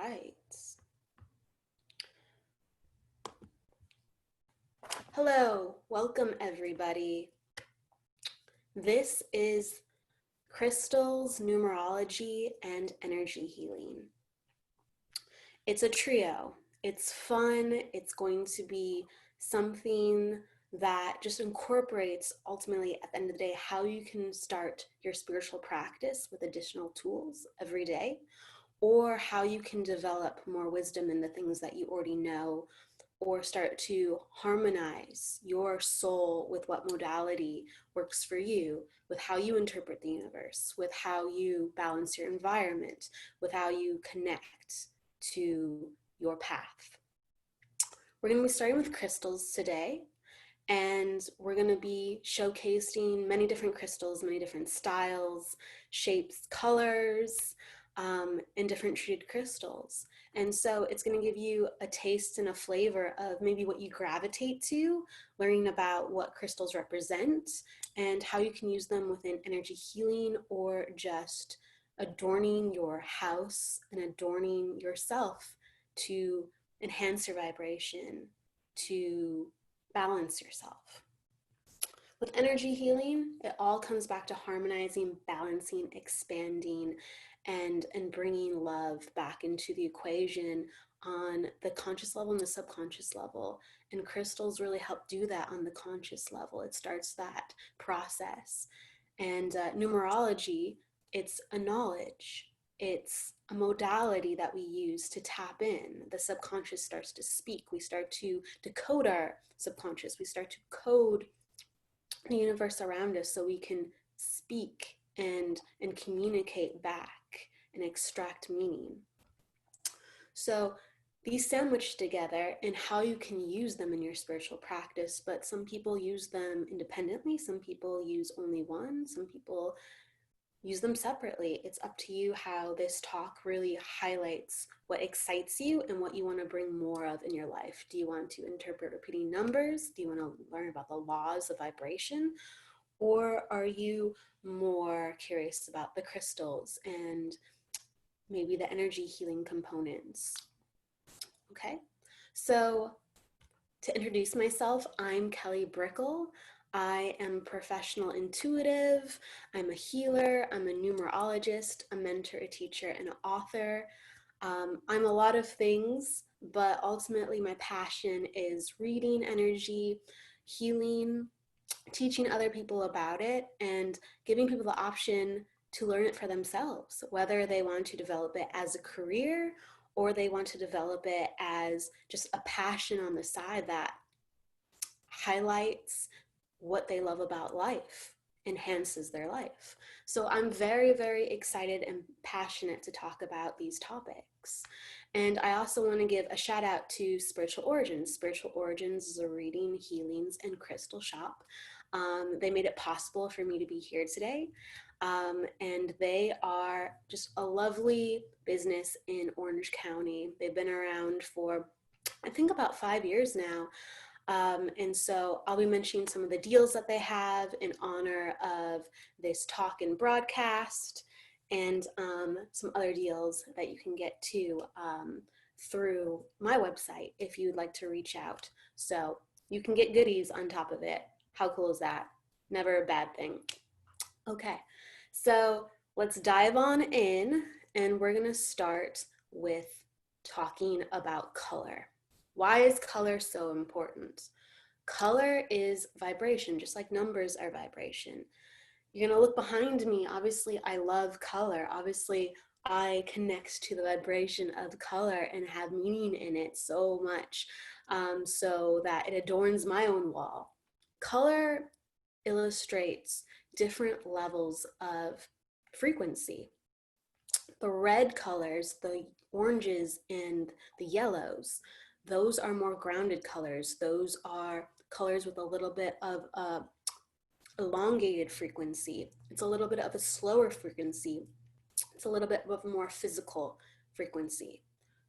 right. Hello, welcome everybody. This is crystals, numerology, and energy healing. It's a trio. It's fun. It's going to be something that just incorporates ultimately at the end of the day how you can start your spiritual practice with additional tools every day, or how you can develop more wisdom in the things that you already know, or start to harmonize your soul with what modality works for you, with how you interpret the universe, with how you balance your environment, with how you connect to your path. We're going to be starting with crystals today, and we're going to be showcasing many different crystals, many different styles, shapes, colors, and different treated crystals. And so it's going to give you a taste and a flavor of maybe what you gravitate to, learning about what crystals represent and how you can use them within energy healing or just adorning your house and adorning yourself to enhance your vibration, to balance yourself. With energy healing, it all comes back to harmonizing, balancing, expanding, and bringing love back into the equation on the conscious level and the subconscious level. And crystals really help do that on the conscious level. It starts that process. And numerology, it's a knowledge. It's a modality that we use to tap in. The subconscious starts to speak. We start to decode our subconscious. We start to code the universe around us so we can speak and communicate back and extract meaning. So these sandwich together and how you can use them in your spiritual practice, but some people use them independently, some people use only one, some people use them separately. It's up to you how this talk really highlights what excites you and what you want to bring more of in your life. Do you want to interpret repeating numbers? Do you want to learn about the laws of vibration? Or are you more curious about the crystals and maybe the energy healing components? Okay, so to introduce myself, I'm Kelly Brickel. I am a professional intuitive, I'm a healer, I'm a numerologist, a mentor, a teacher, and an author. I'm a lot of things, but ultimately my passion is reading energy, healing, teaching other people about it, and giving people the option to learn it for themselves, whether they want to develop it as a career or they want to develop it as just a passion on the side that highlights what they love about life, enhances their life. So I'm very, very excited and passionate to talk about these topics. And I also want to give a shout out to Spiritual Origins. Spiritual Origins is a reading, healings, and crystal shop. They made it possible for me to be here today. And they are just a lovely business in Orange County. They've been around for, I think, about 5 years now. And so I'll be mentioning some of the deals that they have in honor of this talk and broadcast, and some other deals that you can get to through my website if you'd like to reach out. So you can get goodies on top of it. How cool is that? Never a bad thing. Okay, so let's dive on in, and we're gonna start with talking about color. Why is color so important? Color is vibration, just like numbers are vibration. You're gonna look behind me. Obviously, I love color. Obviously, I connect to the vibration of color and have meaning in it so much, so that it adorns my own wall. Color illustrates different levels of frequency. The red colors, the oranges and the yellows, those are more grounded colors. Those are colors with a little bit of a elongated frequency. It's a little bit of a slower frequency. It's a little bit of a more physical frequency.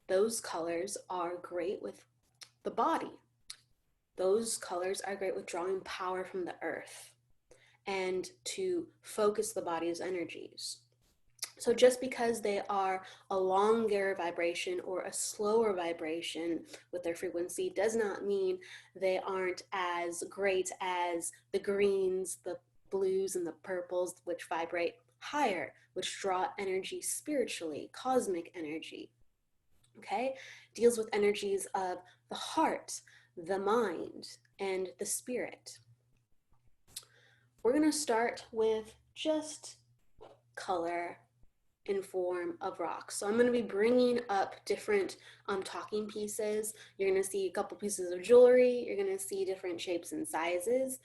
Those colors are great with the body. Those colors are great with drawing power from the earth and to focus the body's energies. So just because they are a longer vibration or a slower vibration with their frequency does not mean they aren't as great as the greens, the blues, and the purples, which vibrate higher, which draw energy spiritually, cosmic energy. Okay? Deals with energies of the heart, the mind, and the spirit. We're going to start with just color in form of rocks. So I'm going to be bringing up different talking pieces. You're going to see a couple pieces of jewelry. You're going to see different shapes and sizes.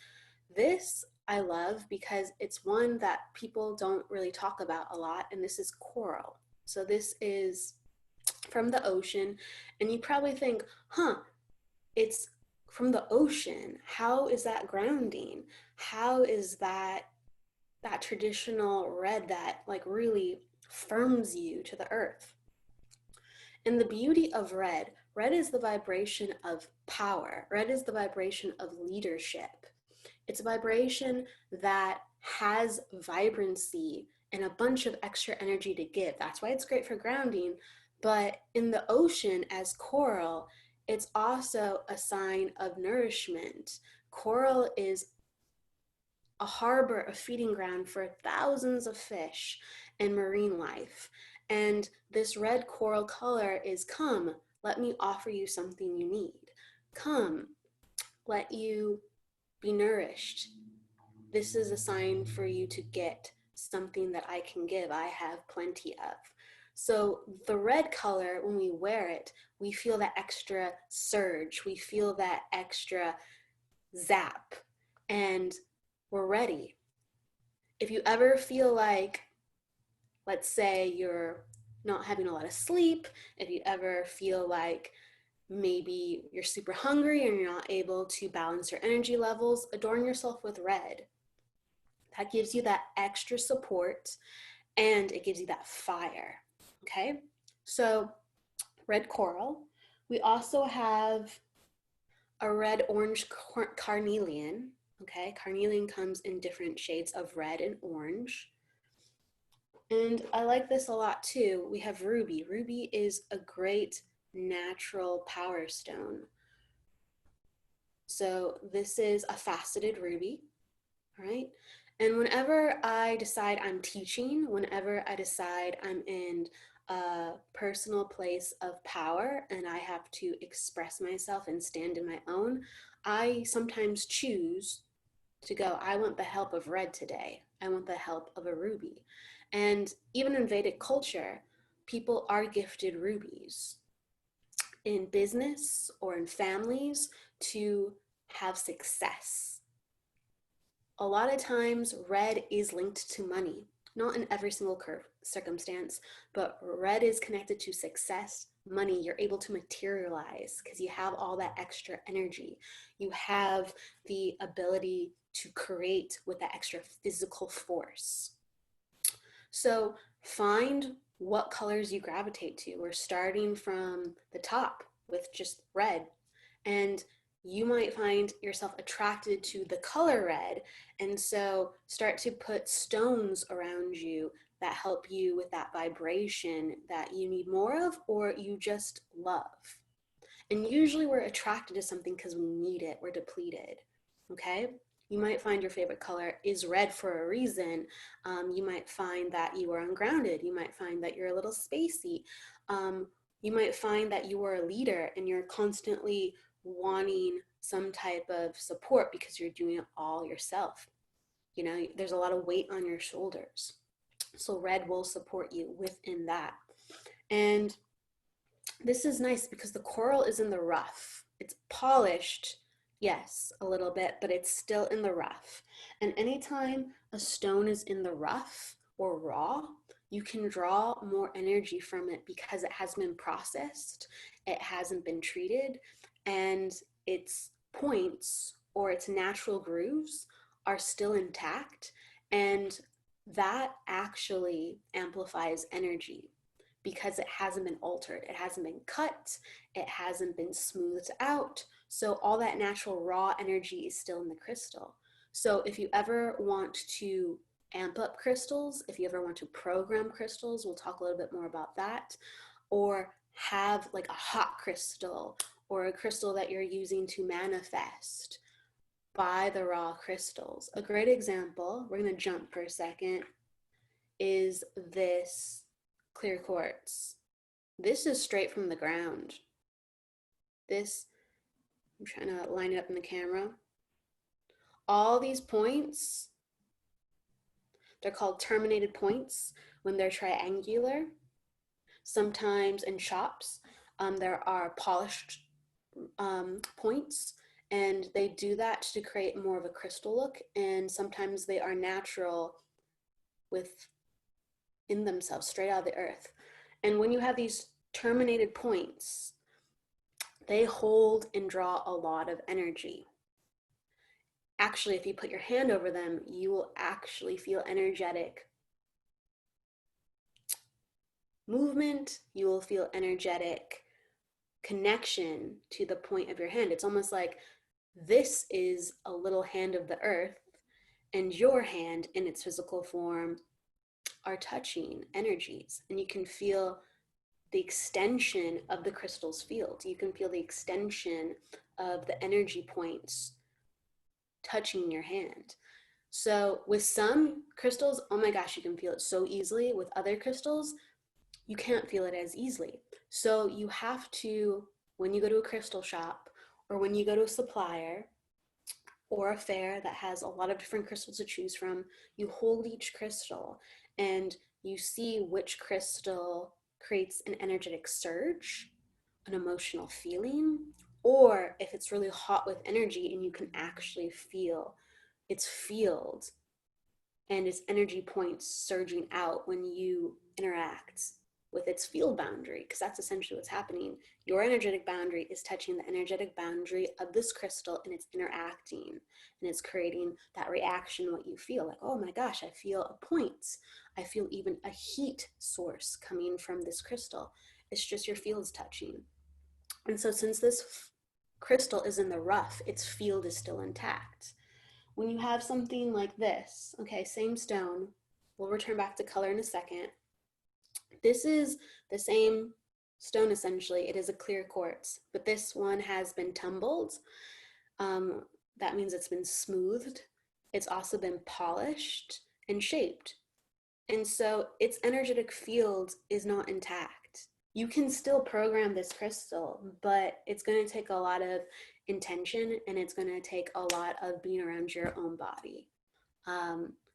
This I love because it's one that people don't really talk about a lot, and this is coral. So this is from the ocean, and you probably think, it's from the ocean. How is that grounding? How is that traditional red that like really firms you to the earth? And the beauty of red is the vibration of power. Red is the vibration of leadership. It's a vibration that has vibrancy and a bunch of extra energy to give. That's why it's great for grounding. But in the ocean, as coral, it's also a sign of nourishment. Coral is a harbor, a feeding ground for thousands of fish and marine life. And this red coral color is, come, let me offer you something you need. Come, let you be nourished. This is a sign for you to get something that I can give. I have plenty of. So the red color, when we wear it, we feel that extra surge. We feel that extra zap. And we're ready. If you ever feel like, let's say you're not having a lot of sleep, if you ever feel like maybe you're super hungry and you're not able to balance your energy levels, adorn yourself with red. That gives you that extra support and it gives you that fire. Okay, so red coral. We also have a red orange carnelian. Okay, carnelian comes in different shades of red and orange. And I like this a lot too. We have ruby. Ruby is a great natural power stone. So this is a faceted ruby, all right? And whenever I decide I'm teaching, whenever I decide I'm in a personal place of power and I have to express myself and stand in my own, I sometimes choose to go, I want the help of red today. I want the help of a ruby. And even in Vedic culture, people are gifted rubies in business or in families to have success. A lot of times, red is linked to money. Not in every single circumstance, but red is connected to success, money. You're able to materialize because you have all that extra energy. You have the ability to create with that extra physical force. So find what colors you gravitate to. We're starting from the top with just red. And you might find yourself attracted to the color red. And so start to put stones around you that help you with that vibration that you need more of or you just love. And usually we're attracted to something because we need it, we're depleted. Okay? You might find your favorite color is red for a reason. You might find that you are ungrounded. You might find that you're a little spacey. You might find that you are a leader and you're constantly wanting some type of support because you're doing it all yourself. You know, there's a lot of weight on your shoulders. So red will support you within that. And this is nice because the coral is in the rough. It's polished, yes, a little bit, but it's still in the rough. And anytime a stone is in the rough or raw, you can draw more energy from it because it has been processed, it hasn't been treated, and its points or its natural grooves are still intact. And that actually amplifies energy because it hasn't been altered, it hasn't been cut, it hasn't been smoothed out. So all that natural raw energy is still in the crystal. So if you ever want to amp up crystals, if you ever want to program crystals, we'll talk a little bit more about that, or have like a hot crystal or a crystal that you're using to manifest, buy the raw crystals. A great example, we're going to jump for a second, is this clear quartz. This is straight from the ground. This, I'm trying to line it up in the camera. All these points, they're called terminated points when they're triangular. Sometimes in shops, there are polished points, and they do that to create more of a crystal look, and sometimes they are natural within themselves, straight out of the earth. And when you have these terminated points, they hold and draw a lot of energy. Actually, if you put your hand over them, you will actually feel energetic movement, you will feel energetic connection to the point of your hand. It's almost like this is a little hand of the earth, and your hand in its physical form are touching energies, and you can feel the extension of the crystal's field. You can feel the extension of the energy points touching your hand. So with some crystals, oh my gosh, you can feel it so easily. With other crystals, you can't feel it as easily. So you have to, when you go to a crystal shop or when you go to a supplier or a fair that has a lot of different crystals to choose from, you hold each crystal and you see which crystal creates an energetic surge, an emotional feeling, or if it's really hot with energy and you can actually feel its field and its energy points surging out when you interact with its field boundary, because that's essentially what's happening. Your energetic boundary is touching the energetic boundary of this crystal, and it's interacting and it's creating that reaction, what you feel like, oh my gosh, I feel a point. I feel even a heat source coming from this crystal. It's just your fields touching. And so since this crystal is in the rough, its field is still intact. When you have something like this, okay, same stone, we'll return back to color in a second. This is the same stone essentially. It is a clear quartz, but this one has been tumbled. That means it's been smoothed. It's also been polished and shaped. And so its energetic field is not intact. You can still program this crystal, but it's going to take a lot of intention, and it's going to take a lot of being around your own body.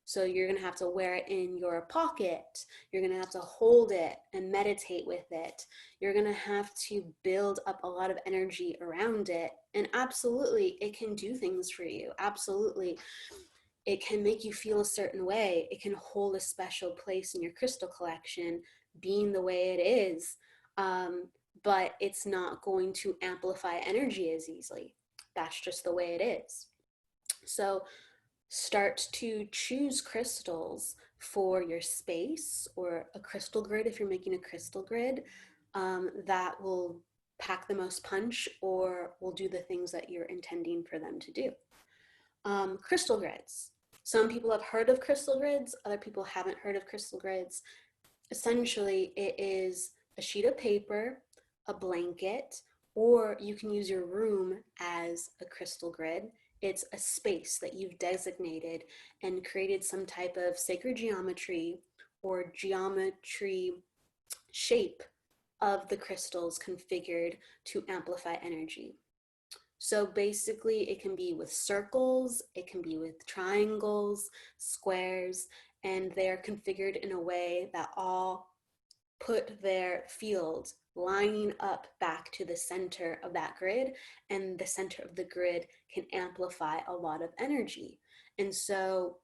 So you're going to have to wear it in your pocket. You're going to have to hold it and meditate with it. You're going to have to build up a lot of energy around it. And absolutely, it can do things for you. Absolutely. It can make you feel a certain way. It can hold a special place in your crystal collection, being the way it is. But it's not going to amplify energy as easily. That's just the way it is. So start to choose crystals for your space, or a crystal grid if you're making a crystal grid, that will pack the most punch or will do the things that you're intending for them to do. Crystal grids. Some people have heard of crystal grids, other people haven't heard of crystal grids. Essentially, it is a sheet of paper, a blanket, or you can use your room as a crystal grid. It's a space that you've designated and created some type of sacred geometry or geometry shape of the crystals configured to amplify energy. So basically, it can be with circles, it can be with triangles, squares, and they're configured in a way that all put their fields lining up back to the center of that grid, and the center of the grid can amplify a lot of energy. And so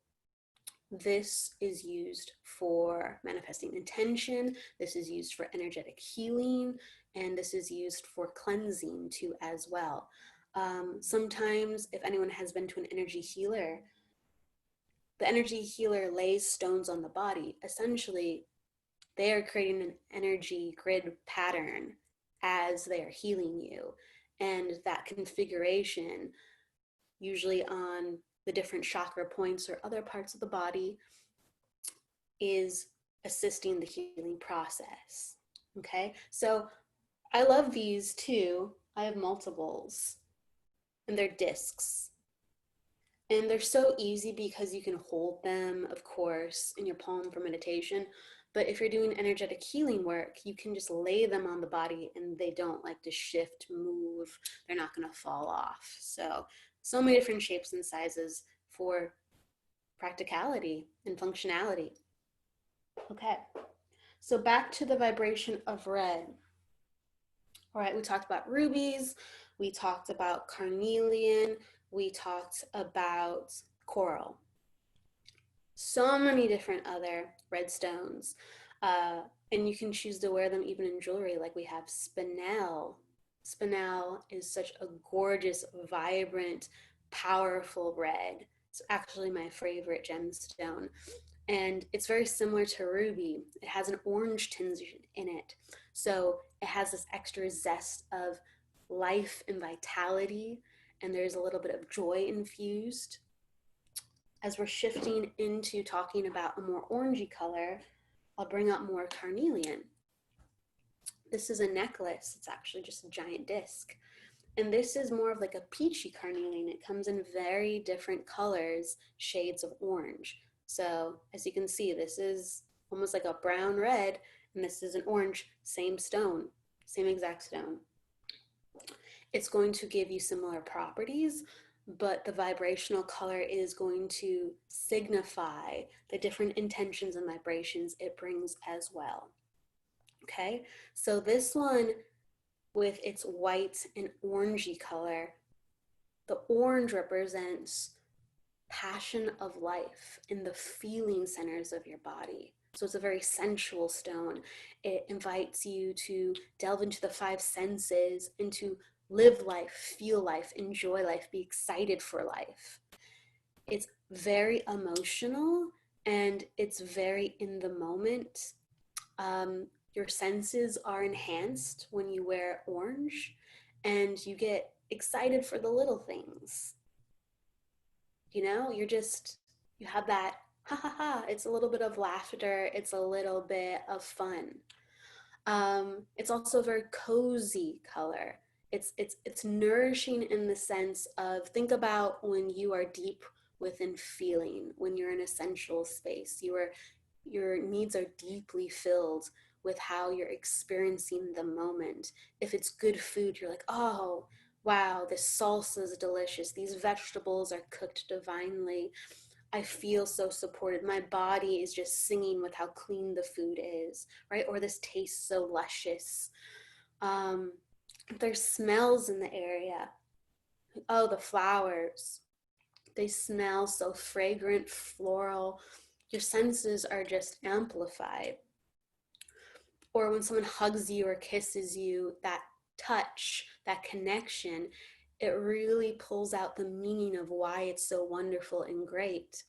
this is used for manifesting intention, this is used for energetic healing, and this is used for cleansing too as well. Sometimes if anyone has been to an energy healer, the energy healer lays stones on the body. Essentially, they are creating an energy grid pattern as they are healing you. And that configuration, usually on the different chakra points or other parts of the body, is assisting the healing process. Okay, so I love these too. I have multiples, and they're discs. And they're so easy because you can hold them, of course, in your palm for meditation. But if you're doing energetic healing work, you can just lay them on the body and they don't like to shift, move. They're not going to fall off. So many different shapes and sizes for practicality and functionality. Okay, so back to the vibration of red. All right, we talked about rubies, we talked about carnelian, we talked about coral. So many different other red stones. And you can choose to wear them even in jewelry, like we have spinel. Spinel is such a gorgeous, vibrant, powerful red. It's actually my favorite gemstone. And it's very similar to ruby. It has an orange tinge in it. So it has this extra zest of life and vitality, and there's a little bit of joy infused. As we're shifting into talking about a more orangey color, I'll bring up more carnelian. This is a necklace. It's actually just a giant disc. And this is more of like a peachy carnelian. It comes in very different colors, shades of orange. So as you can see, this is almost like a brown red, and this is an orange, same stone, same exact stone. It's going to give you similar properties, but the vibrational color is going to signify the different intentions and vibrations it brings as well. Okay, so this one with its white and orangey color, the orange represents passion of life in the feeling centers of your body. So it's a very sensual stone. It invites you to delve into the five senses and to live life, feel life, enjoy life, be excited for life. It's very emotional and it's very in the moment. Your senses are enhanced when you wear orange, and you get excited for the little things. You know, you have that ha ha ha. It's a little bit of laughter, it's a little bit of fun. It's also a very cozy color. It's nourishing in the sense of, think about when you are deep within feeling, when you're in a sensual space, your needs are deeply filled with how you're experiencing the moment. If it's good food, you're like, oh, wow, this salsa is delicious. These vegetables are cooked divinely. I feel so supported. My body is just singing with how clean the food is, right? Or this tastes so luscious. There's smells in the area. Oh, the flowers. They smell so fragrant, floral. Your senses are just amplified. Or when someone hugs you or kisses you, that touch, that connection, it really pulls out the meaning of why it's so wonderful and great.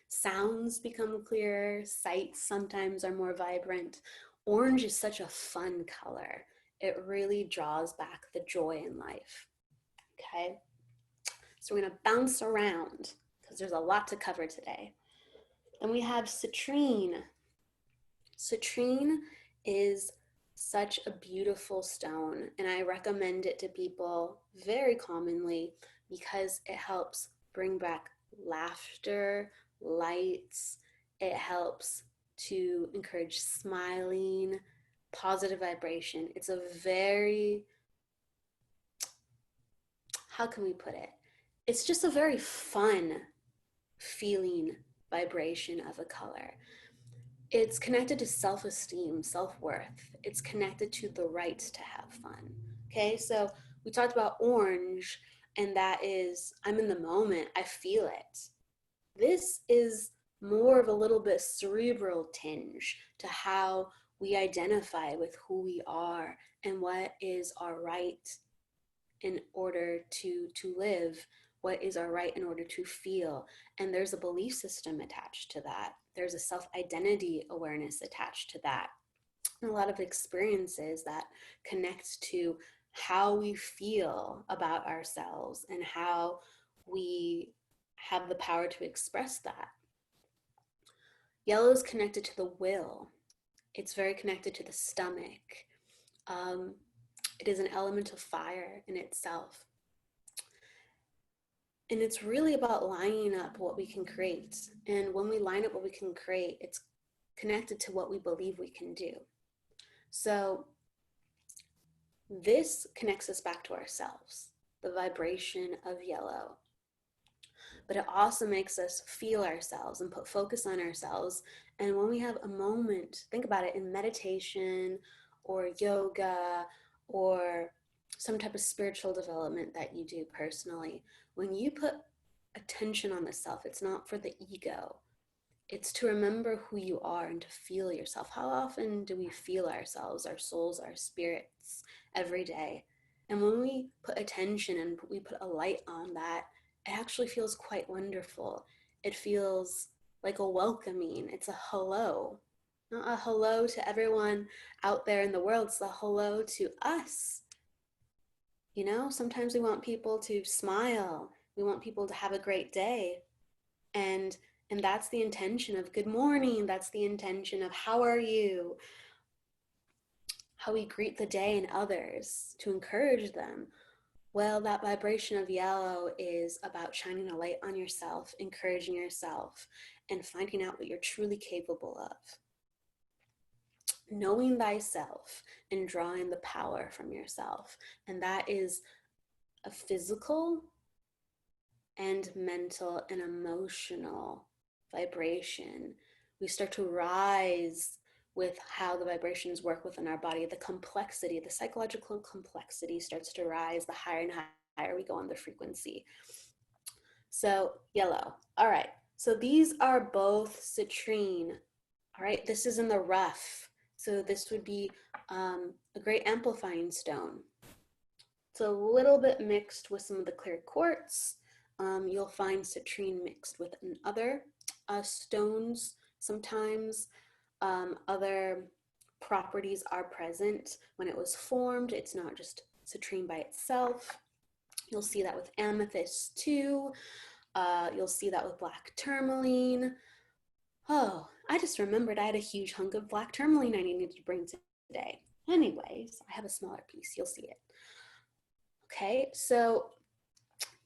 Sounds become clearer, sights sometimes are more vibrant. Orange is such a fun color. It really draws back the joy in life. Okay, so we're gonna bounce around because there's a lot to cover today. Then we have citrine. Citrine is such a beautiful stone, and I recommend it to people very commonly because it helps bring back laughter, lights. It helps to encourage smiling, positive vibration. It's a very, how can we put it? It's just a very fun feeling vibration of a color. It's connected to self-esteem, self-worth. It's connected to the right to have fun. Okay, so we talked about orange, and that is, I'm in the moment, I feel it. This is more of a little bit cerebral tinge to how we identify with who we are and what is our right in order to live, what is our right in order to feel. And there's a belief system attached to that. There's a self-identity awareness attached to that. And a lot of experiences that connect to how we feel about ourselves and how we have the power to express that. Yellow is connected to the will. It's very connected to the stomach. It is an element of fire in itself. And it's really about lining up what we can create. And when we line up what we can create, it's connected to what we believe we can do. So this connects us back to ourselves, the vibration of yellow. But it also makes us feel ourselves and put focus on ourselves. And when we have a moment, think about it, in meditation or yoga or some type of spiritual development that you do personally, when you put attention on the self, it's not for the ego. It's to remember who you are and to feel yourself. How often do we feel ourselves, our souls, our spirits every day? And when we put attention and we put a light on that, it actually feels quite wonderful. It feels like a welcoming. It's a hello. Not a hello to everyone out there in the world. It's a hello to us. You know, sometimes we want people to smile. We want people to have a great day. And that's the intention of good morning. That's the intention of how are you? How we greet the day and others to encourage them. Well, that vibration of yellow is about shining a light on yourself, encouraging yourself, and finding out what you're truly capable of. Knowing thyself and drawing the power from yourself. And that is a physical and mental and emotional vibration. We start to rise with how the vibrations work within our body. The complexity, the psychological complexity starts to rise the higher and higher we go on the frequency. So yellow. All right. So these are both citrine. All right. This is in the rough. So this would be a great amplifying stone. It's a little bit mixed with some of the clear quartz. You'll find citrine mixed with other stones sometimes. Other properties are present when it was formed. It's not just citrine by itself. You'll see that with amethyst too. You'll see that with black tourmaline. Oh, I just remembered I had a huge hunk of black tourmaline I needed to bring today. Anyways, I have a smaller piece. You'll see it. Okay, so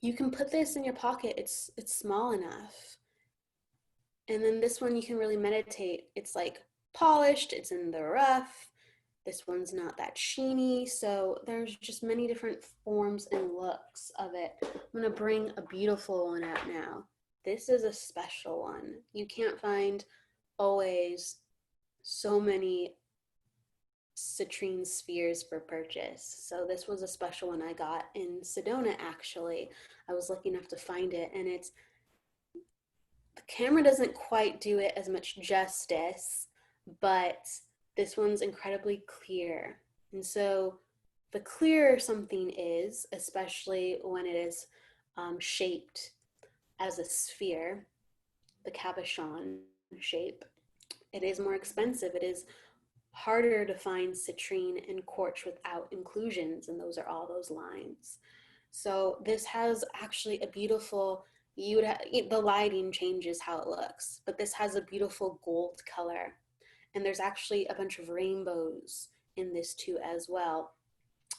you can put this in your pocket. It's small enough. And then this one you can really meditate. It's like polished, it's in the rough. This one's not that sheeny. So there's just many different forms and looks of it. I'm gonna bring a beautiful one out now. This is a special one. You can't find always so many citrine spheres for purchase. So this was a special one I got in Sedona actually. I was lucky enough to find it, and it's, the camera doesn't quite do it as much justice, but this one's incredibly clear. And so the clearer something is, especially when it is shaped as a sphere, the cabochon shape, it is more expensive. It is harder to find citrine and quartz without inclusions, and those are all those lines. So this has actually a beautiful, the lighting changes how it looks, but this has a beautiful gold color. And there's actually a bunch of rainbows in this too as well.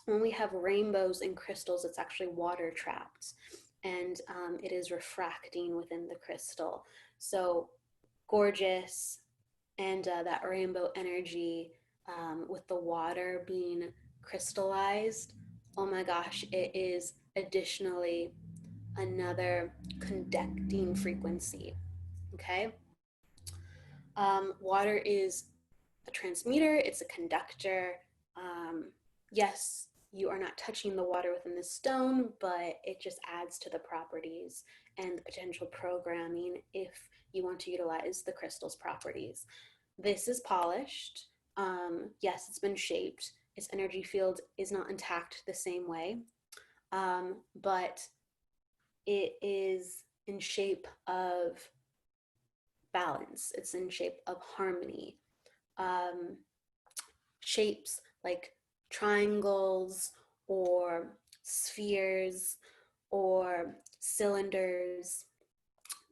When we have rainbows in crystals, it's actually water trapped, and it is refracting within the crystal. So gorgeous, and that rainbow energy with the water being crystallized, oh my gosh, it is additionally another conducting frequency. Okay, water is a transmitter, it's a conductor. Yes, you are not touching the water within the stone, but it just adds to the properties and the potential programming if you want to utilize the crystal's properties. This is polished. Yes, it's been shaped. Its energy field is not intact the same way, but it is in shape of balance. It's in shape of harmony. Shapes like triangles or spheres or cylinders,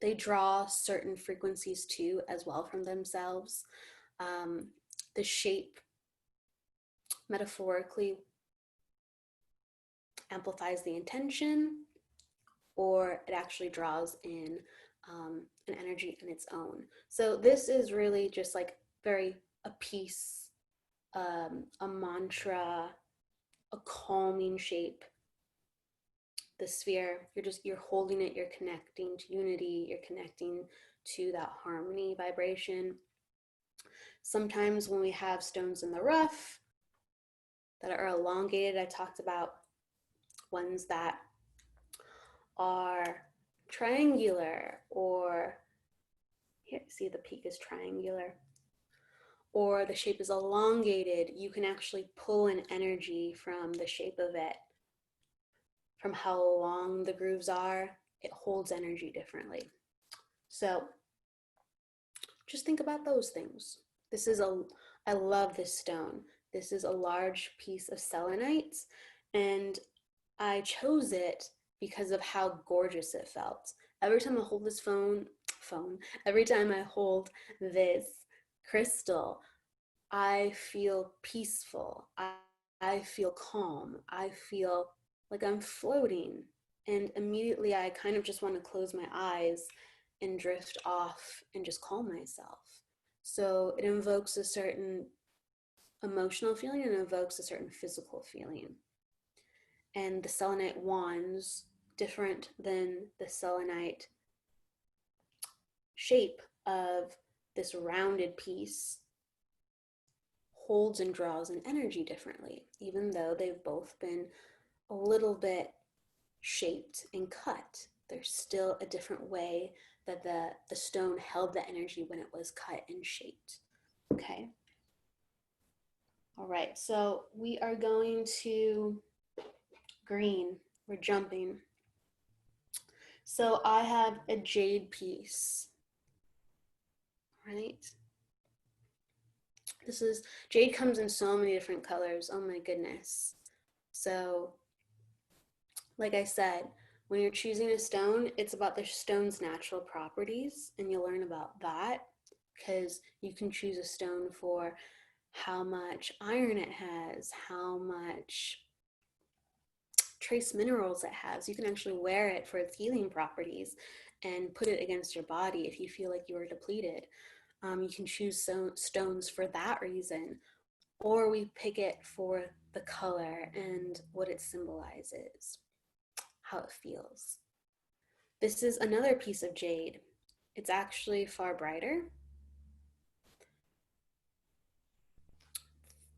they draw certain frequencies too, as well, from themselves. The shape metaphorically amplifies the intention, or it actually draws in an energy in its own. So this is really just like very a piece, a mantra, a calming shape. The sphere, you're holding it, you're connecting to unity, you're connecting to that harmony vibration. Sometimes when we have stones in the rough that are elongated, I talked about ones that are triangular, or here, see, the peak is triangular, or the shape is elongated. You can actually pull an energy from the shape of it, from how long the grooves are. It holds energy differently. So just think about those things. I love this stone. This is a large piece of selenite, and I chose it because of how gorgeous it felt. Every time I hold this every time I hold this crystal, I feel peaceful. I feel calm. I feel like I'm floating. And immediately I kind of just want to close my eyes and drift off and just calm myself. So it invokes a certain emotional feeling and invokes a certain physical feeling. And the selenite wands, different than the selenite shape of this rounded piece, holds and draws an energy differently, even though they've both been a little bit shaped and cut. There's still a different way that the stone held the energy when it was cut and shaped. Okay. All right, so we are going to green. We're jumping. So I have a jade piece, right? Jade comes in so many different colors. Oh my goodness. So, like I said, when you're choosing a stone, it's about the stone's natural properties, and you'll learn about that, because you can choose a stone for how much iron it has, how much trace minerals it has. You can actually wear it for its healing properties and put it against your body if you feel like you are depleted. You can choose stones for that reason, or we pick it for the color and what it symbolizes, how it feels. This is another piece of jade. It's actually far brighter.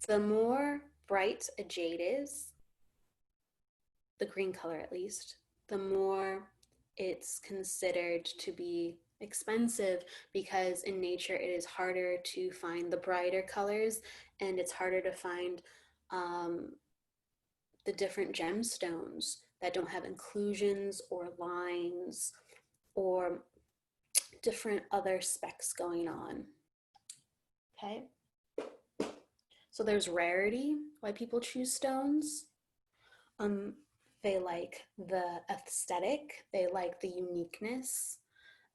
The more bright a jade is, the green color at least, the more it's considered to be expensive, because in nature it is harder to find the brighter colors, and it's harder to find the different gemstones that don't have inclusions or lines or different other specs going on. Okay, so there's rarity, why people choose stones. They like the aesthetic, they like the uniqueness,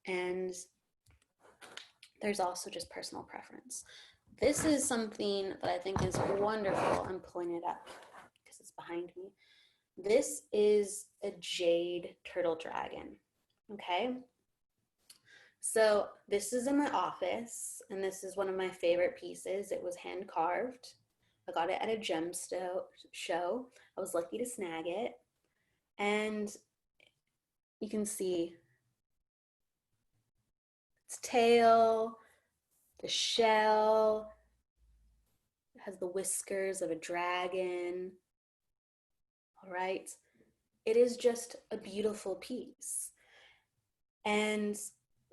and there's also just personal preference. This is something that I think is wonderful. I'm pulling it up because it's behind me. This is a jade turtle dragon. Okay. So this is in my office, and this is one of my favorite pieces. It was hand carved. I got it at a gem show. I was lucky to snag it. And you can see its tail, the shell, it has the whiskers of a dragon. All right. It is just a beautiful piece. And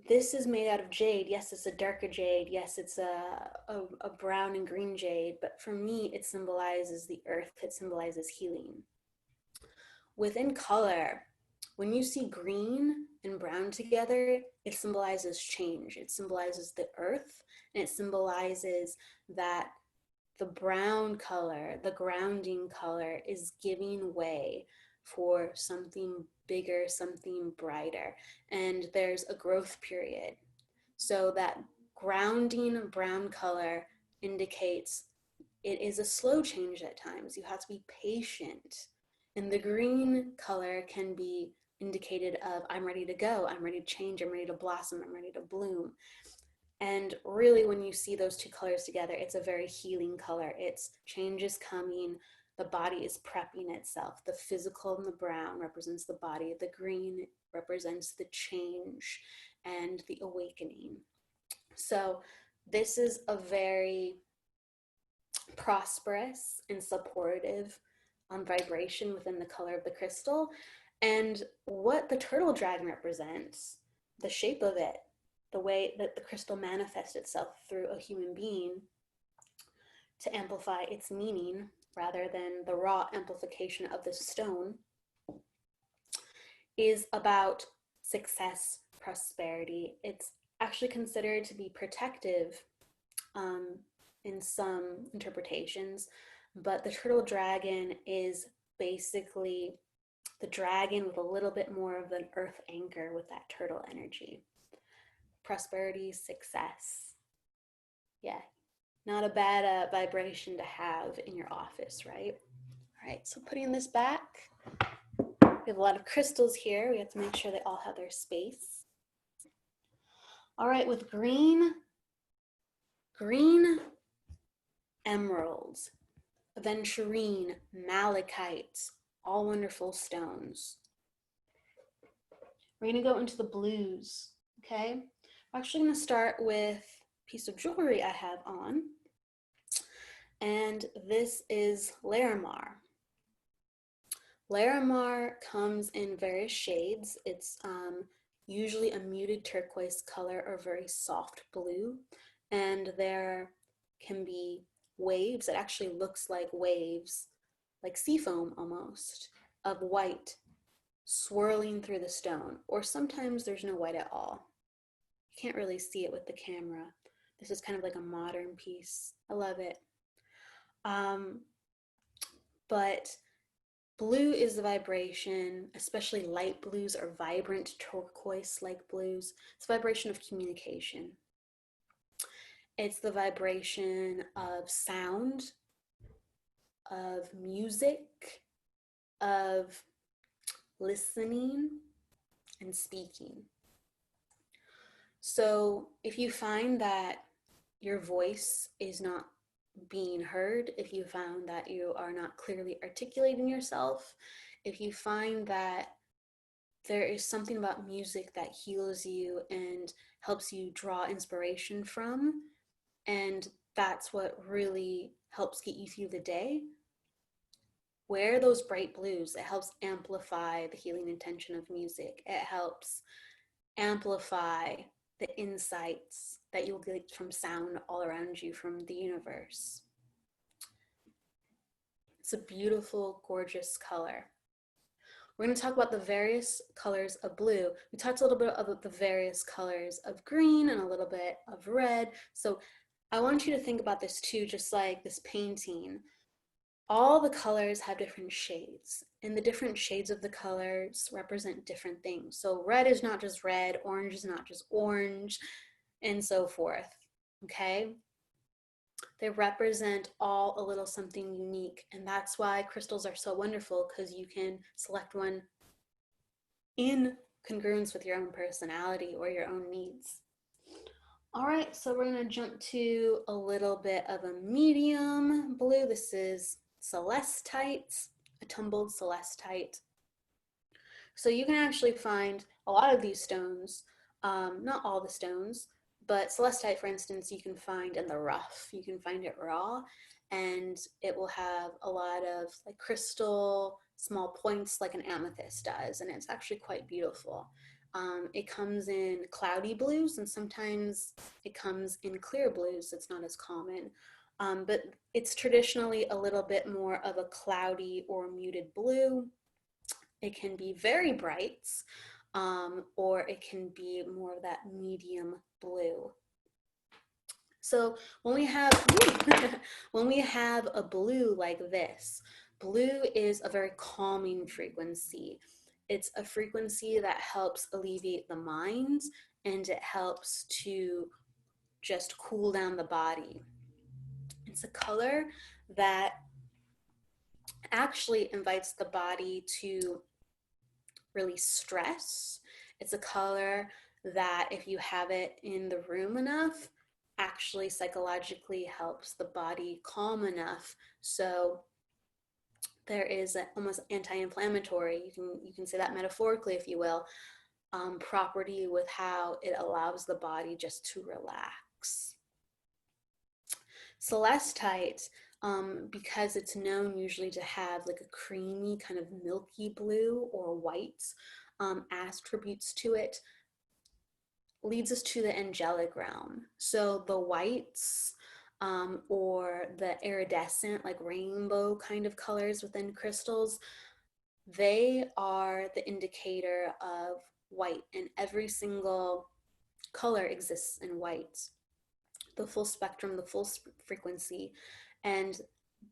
this is made out of jade. Yes, it's a darker jade. Yes, it's a brown and green jade. But for me, it symbolizes the earth. It symbolizes healing. Within color, when you see green and brown together, it symbolizes change. It symbolizes the earth, and it symbolizes that the brown color, the grounding color, is giving way for something bigger, something brighter. And there's a growth period. So that grounding brown color indicates it is a slow change at times. You have to be patient. And the green color can be indicated of I'm ready to go, I'm ready to change, I'm ready to blossom, I'm ready to bloom. And really, when you see those two colors together, it's a very healing color. It's change is coming. The body is prepping itself. The physical in the brown represents the body. The green represents the change and the awakening. So this is a very prosperous and supportive vibration within the color of the crystal. And what the turtle dragon represents, the shape of it, the way that the crystal manifests itself through a human being to amplify its meaning rather than the raw amplification of the stone, is about success, prosperity. It's actually considered to be protective in some interpretations, but the turtle dragon is basically the dragon with a little bit more of an earth anchor with that turtle energy. Prosperity, success. Yeah, not a bad vibration to have in your office, right? All right, so putting this back, we have a lot of crystals here. We have to make sure they all have their space. All right, with green emeralds, aventurine, malachite, all wonderful stones. We're going to go into the blues, okay? I'm actually going to start with a piece of jewelry I have on, and this is Larimar. Larimar comes in various shades. It's usually a muted turquoise color or very soft blue, and there can be waves. It actually looks like waves, like sea foam almost, of white swirling through the stone, or sometimes there's no white at all. You can't really see it with the camera. This is kind of like a modern piece. I love it. But blue is the vibration, especially light blues or vibrant turquoise-like blues. It's a vibration of communication. It's the vibration of sound, of music, of listening and speaking. So if you find that your voice is not being heard, if you found that you are not clearly articulating yourself, if you find that there is something about music that heals you and helps you draw inspiration from, and that's what really helps get you through the day, wear those bright blues. It helps amplify the healing intention of music. It helps amplify the insights that you'll get from sound all around you from the universe. It's a beautiful, gorgeous color. We're going to talk about the various colors of blue. We talked a little bit about the various colors of green and a little bit of red. So I want you to think about this too, just like this painting. All the colors have different shades, and the different shades of the colors represent different things. So red is not just red, orange is not just orange, and so forth, okay? They represent all a little something unique, and that's why crystals are so wonderful, because you can select one in congruence with your own personality or your own needs. All right, so we're gonna jump to a little bit of a medium blue. This is celestite, a tumbled celestite. So you can actually find a lot of these stones, not all the stones, but celestite, for instance, you can find in the rough. You can find it raw, and it will have a lot of like crystal, small points like an amethyst does, and it's actually quite beautiful. It comes in cloudy blues, and sometimes it comes in clear blues. It's not as common, but it's traditionally a little bit more of a cloudy or muted blue. It can be very bright, or it can be more of that medium blue. So when we have when we have a blue like this, Blue is a very calming frequency. It's a frequency that helps alleviate the mind, and it helps to just cool down the body. It's a color that actually invites the body to release stress. It's a color that, if you have it in the room enough, actually psychologically helps the body calm enough. So there is almost anti-inflammatory, you can say that metaphorically, if you will, property with how it allows the body just to relax. Celestite, because it's known usually to have like a creamy kind of milky blue or white attributes to it, leads us to the angelic realm. So the whites or the iridescent, like rainbow kind of colors within crystals, they are the indicator of white, and every single color exists in white, the full spectrum, the full frequency. And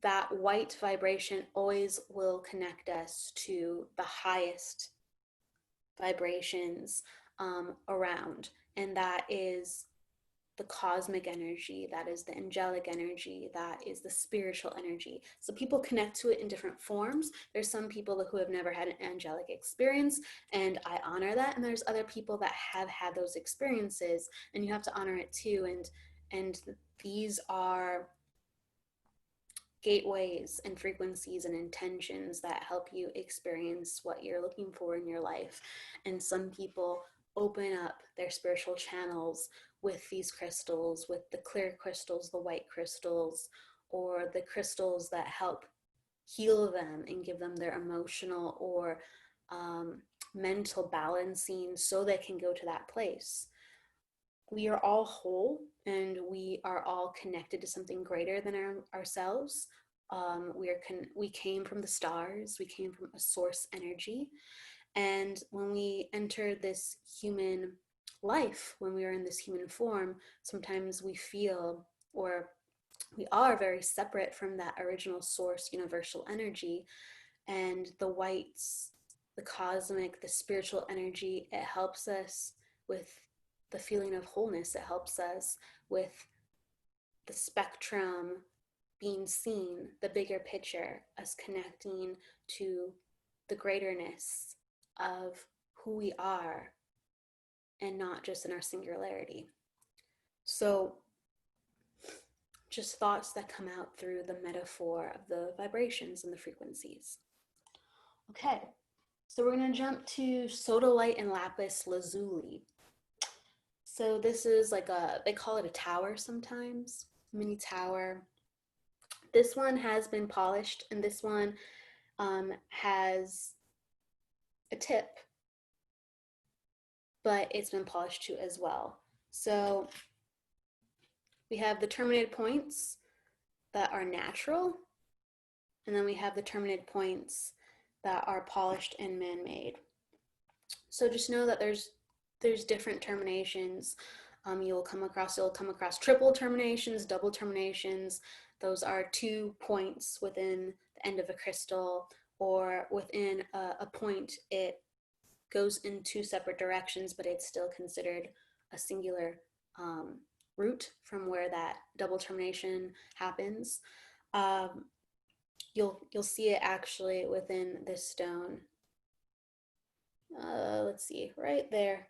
that white vibration always will connect us to the highest vibrations around. And that is the cosmic energy, that is the angelic energy, that is the spiritual energy. So people connect to it in different forms. There's some people who have never had an angelic experience, and I honor that. And there's other people that have had those experiences, and you have to honor it too. And these are gateways and frequencies and intentions that help you experience what you're looking for in your life. And some people open up their spiritual channels with these crystals, with the clear crystals, the white crystals, or the crystals that help heal them and give them their emotional or mental balancing so they can go to that place. We are all whole, and we are all connected to something greater than ourselves. We came from the stars, we came from a source energy. And when we enter this human life, when we are in this human form, sometimes we feel, or we are very separate from that original source, universal energy. And the whites, the cosmic, the spiritual energy, it helps us with the feeling of wholeness. It helps us with the spectrum being seen, the bigger picture, us connecting to the greaterness of who we are, and not just in our singularity. So just thoughts that come out through the metaphor of the vibrations and the frequencies. Okay, so we're going to jump to sodalite and lapis lazuli. So this is like they call it a tower sometimes, mini tower. This one has been polished, and this one has a tip, but it's been polished too as well. So we have the terminated points that are natural, and then we have the terminated points that are polished and man-made. So just know that there's different terminations. You'll come across triple terminations, double terminations. Those are 2 points within the end of a crystal, or within a point it goes in 2 separate directions, but it's still considered a singular route from where that double termination happens. You'll see it actually within this stone. Let's see, right there.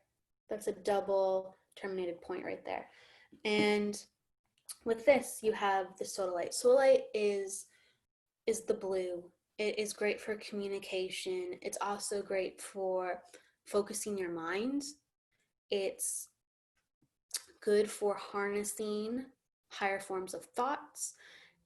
That's a double terminated point right there. And with this, you have the sodalite. Sodalite is the blue. It is great for communication. It's also great for focusing your mind. It's good for harnessing higher forms of thoughts.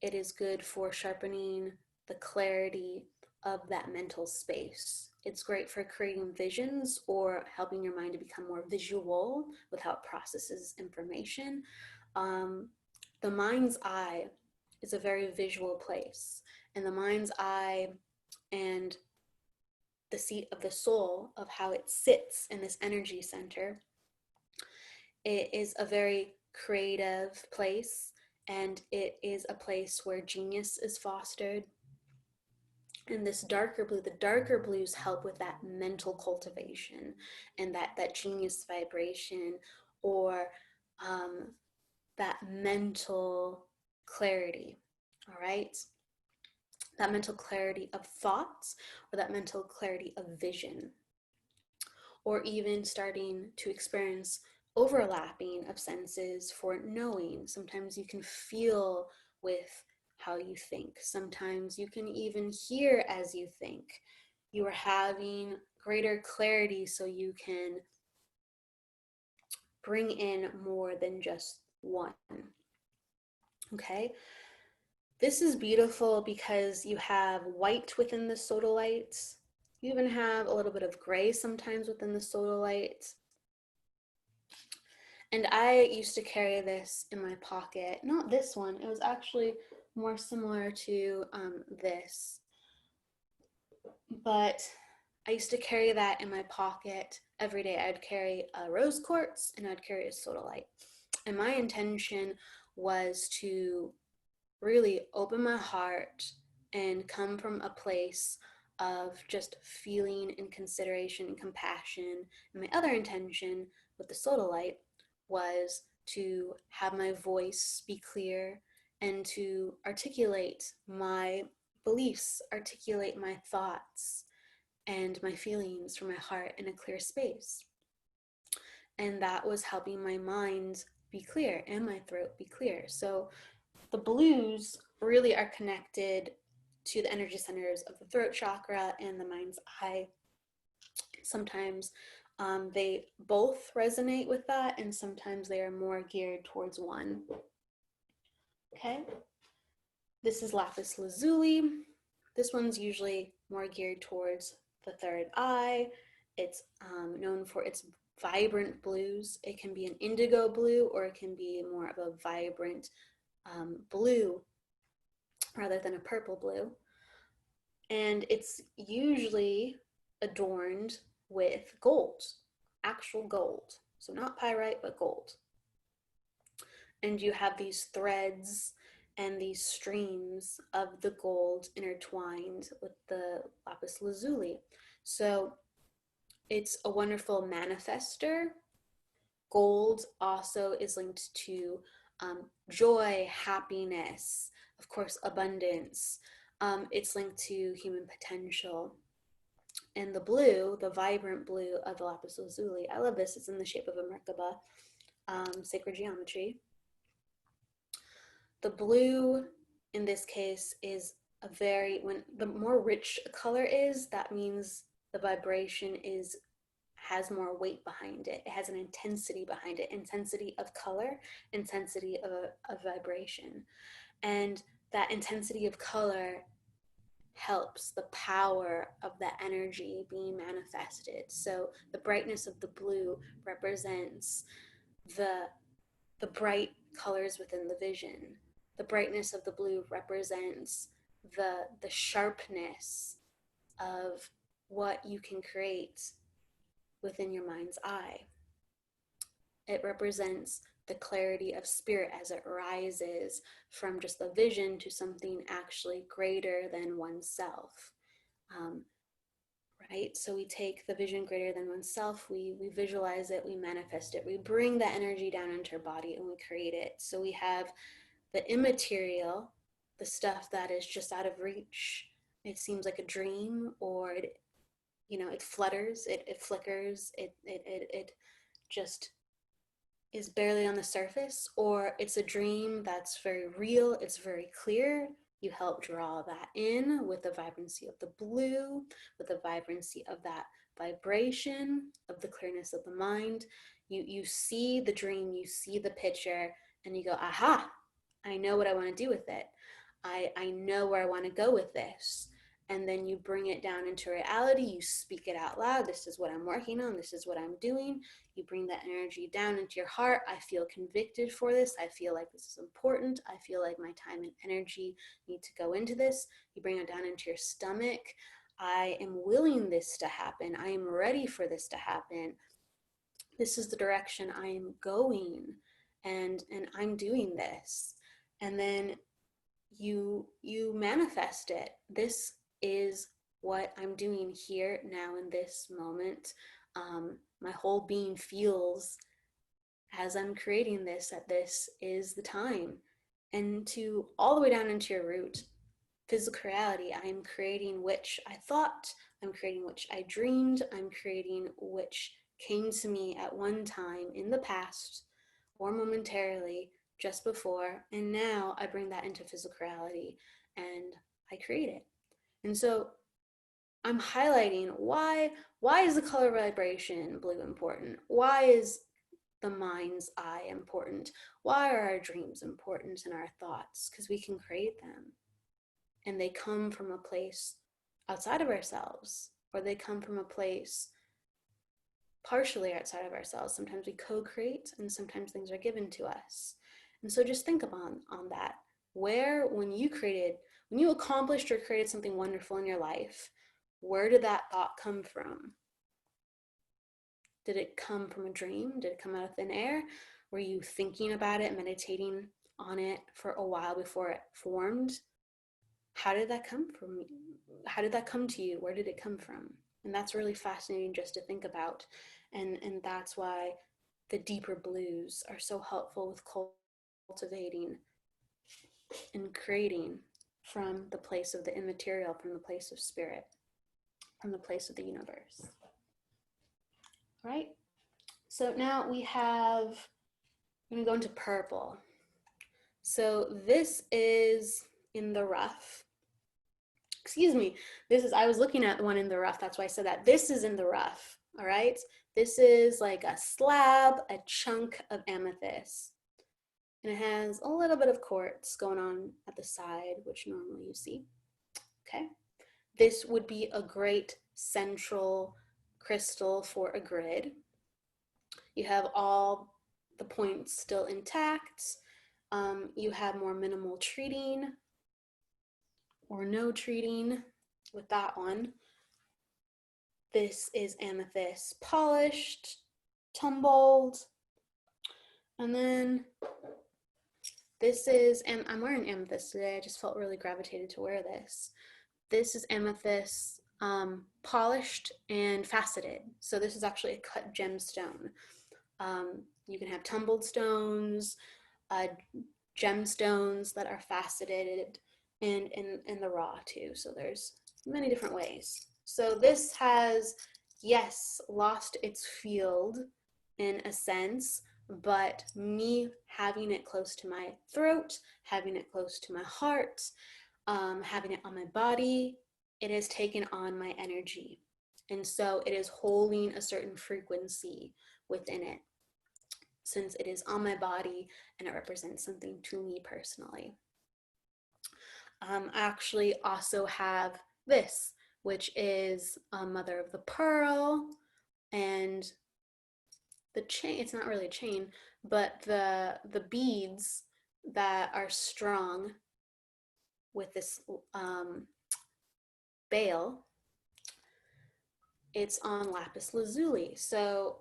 It is good for sharpening the clarity of that mental space. It's great for creating visions or helping your mind to become more visual with how it processes information. The mind's eye is a very visual place, and the mind's eye and the seat of the soul, of how it sits in this energy center, it is a very creative place, and it is a place where genius is fostered. And this darker blue, the darker blues help with that mental cultivation and that genius vibration, or um, that mental clarity. All right, that mental clarity of thoughts, or that mental clarity of vision, or even starting to experience overlapping of senses for knowing. Sometimes you can feel with how you think. Sometimes you can even hear as you think. You are having greater clarity so you can bring in more than just one. Okay? This is beautiful because you have white within the sodalites. You even have a little bit of gray sometimes within the sodalites. And I used to carry this in my pocket. Not this one. It was actually more similar to this. But I used to carry that in my pocket every day. I'd carry a rose quartz and I'd carry a sodalite. And my intention was to really open my heart and come from a place of just feeling and consideration and compassion. And my other intention with the sodalite was to have my voice be clear and to articulate my beliefs, articulate my thoughts and my feelings from my heart in a clear space. And that was helping my mind be clear and my throat be clear. So the blues really are connected to the energy centers of the throat chakra and the mind's eye. Sometimes they both resonate with that, and sometimes they are more geared towards one. Okay, this is lapis lazuli. This one's usually more geared towards the third eye. It's known for its vibrant blues. It can be an indigo blue, or it can be more of a vibrant blue rather than a purple blue. And it's usually adorned with gold, actual gold. So not pyrite, but gold. And you have these threads and these streams of the gold intertwined with the lapis lazuli. So it's a wonderful manifester. Gold also is linked to joy, happiness, of course, abundance. It's linked to human potential. And the blue, the vibrant blue of the lapis lazuli, I love this. It's in the shape of a Merkaba, sacred geometry. The blue in this case is a very, when the more rich a color is, that means the vibration has more weight behind it. It has an intensity behind it, intensity of color, intensity of vibration. And that intensity of color helps the power of that energy being manifested. So the brightness of the blue represents the bright colors within the vision. The brightness of the blue represents the sharpness of what you can create within your mind's eye. It represents the clarity of spirit as it rises from just the vision to something actually greater than oneself. Right? So we take the vision greater than oneself, we visualize it, we manifest it, we bring that energy down into our body and we create it. So we have the immaterial, the stuff that is just out of reach. It seems like a dream, or it flutters, it flickers, it just is barely on the surface, or it's a dream that's very real, it's very clear. You help draw that in with the vibrancy of the blue, with the vibrancy of that vibration, of the clearness of the mind. You see the dream, you see the picture, and you go, aha, I know what I want to do with it. I know where I want to go with this. And then you bring it down into reality. You speak it out loud. This is what I'm working on. This is what I'm doing. You bring that energy down into your heart. I feel convicted for this. I feel like this is important. I feel like my time and energy need to go into this. You bring it down into your stomach. I am willing this to happen. I am ready for this to happen. This is the direction I am going, and I'm doing this. And then you manifest it. This is what I'm doing here now in this moment. My whole being feels as I'm creating this that this is the time. And to all the way down into your root, physical reality, I'm creating which I thought, I'm creating which I dreamed, I'm creating which came to me at one time in the past or momentarily just before, and now I bring that into physical reality and I create it. And so I'm highlighting why is the color vibration blue important? Why is the mind's eye important? Why are our dreams important and our thoughts? Because we can create them. And they come from a place outside of ourselves, or they come from a place partially outside of ourselves. Sometimes we co-create, and sometimes things are given to us. And so just think upon on that. Where, when you accomplished or created something wonderful in your life, where did that thought come from? Did it come from a dream? Did it come out of thin air? Were you thinking about it, meditating on it for a while before it formed? How did that come from you? How did that come to you? Where did it come from? And that's really fascinating just to think about. And that's why the deeper blues are so helpful with cultivating and creating from the place of the immaterial, from the place of spirit, from the place of the universe. All right? So now we have, I'm going to go into purple. So this is in the rough. Excuse me, I was looking at the one in the rough, that's why I said that. This is in the rough, all right? This is like a slab, a chunk of amethyst. And it has a little bit of quartz going on at the side, which normally you see, okay? This would be a great central crystal for a grid. You have all the points still intact. You have more minimal treating or no treating with that one. This is amethyst polished, tumbled. And then this is, and I'm wearing amethyst today. I just felt really gravitated to wear this. This is amethyst polished and faceted. So this is actually a cut gemstone. You can have tumbled stones, gemstones that are faceted, and in the raw too. So there's many different ways. So this has, yes, lost its field in a sense, but me having it close to my throat, having it close to my heart, having it on my body, it has taken on my energy. And so it is holding a certain frequency within it, since it is on my body and it represents something to me personally. I actually also have this, which is mother of the pearl, and the chain, it's not really a chain, but the beads that are strung with this bale, it's on lapis lazuli. So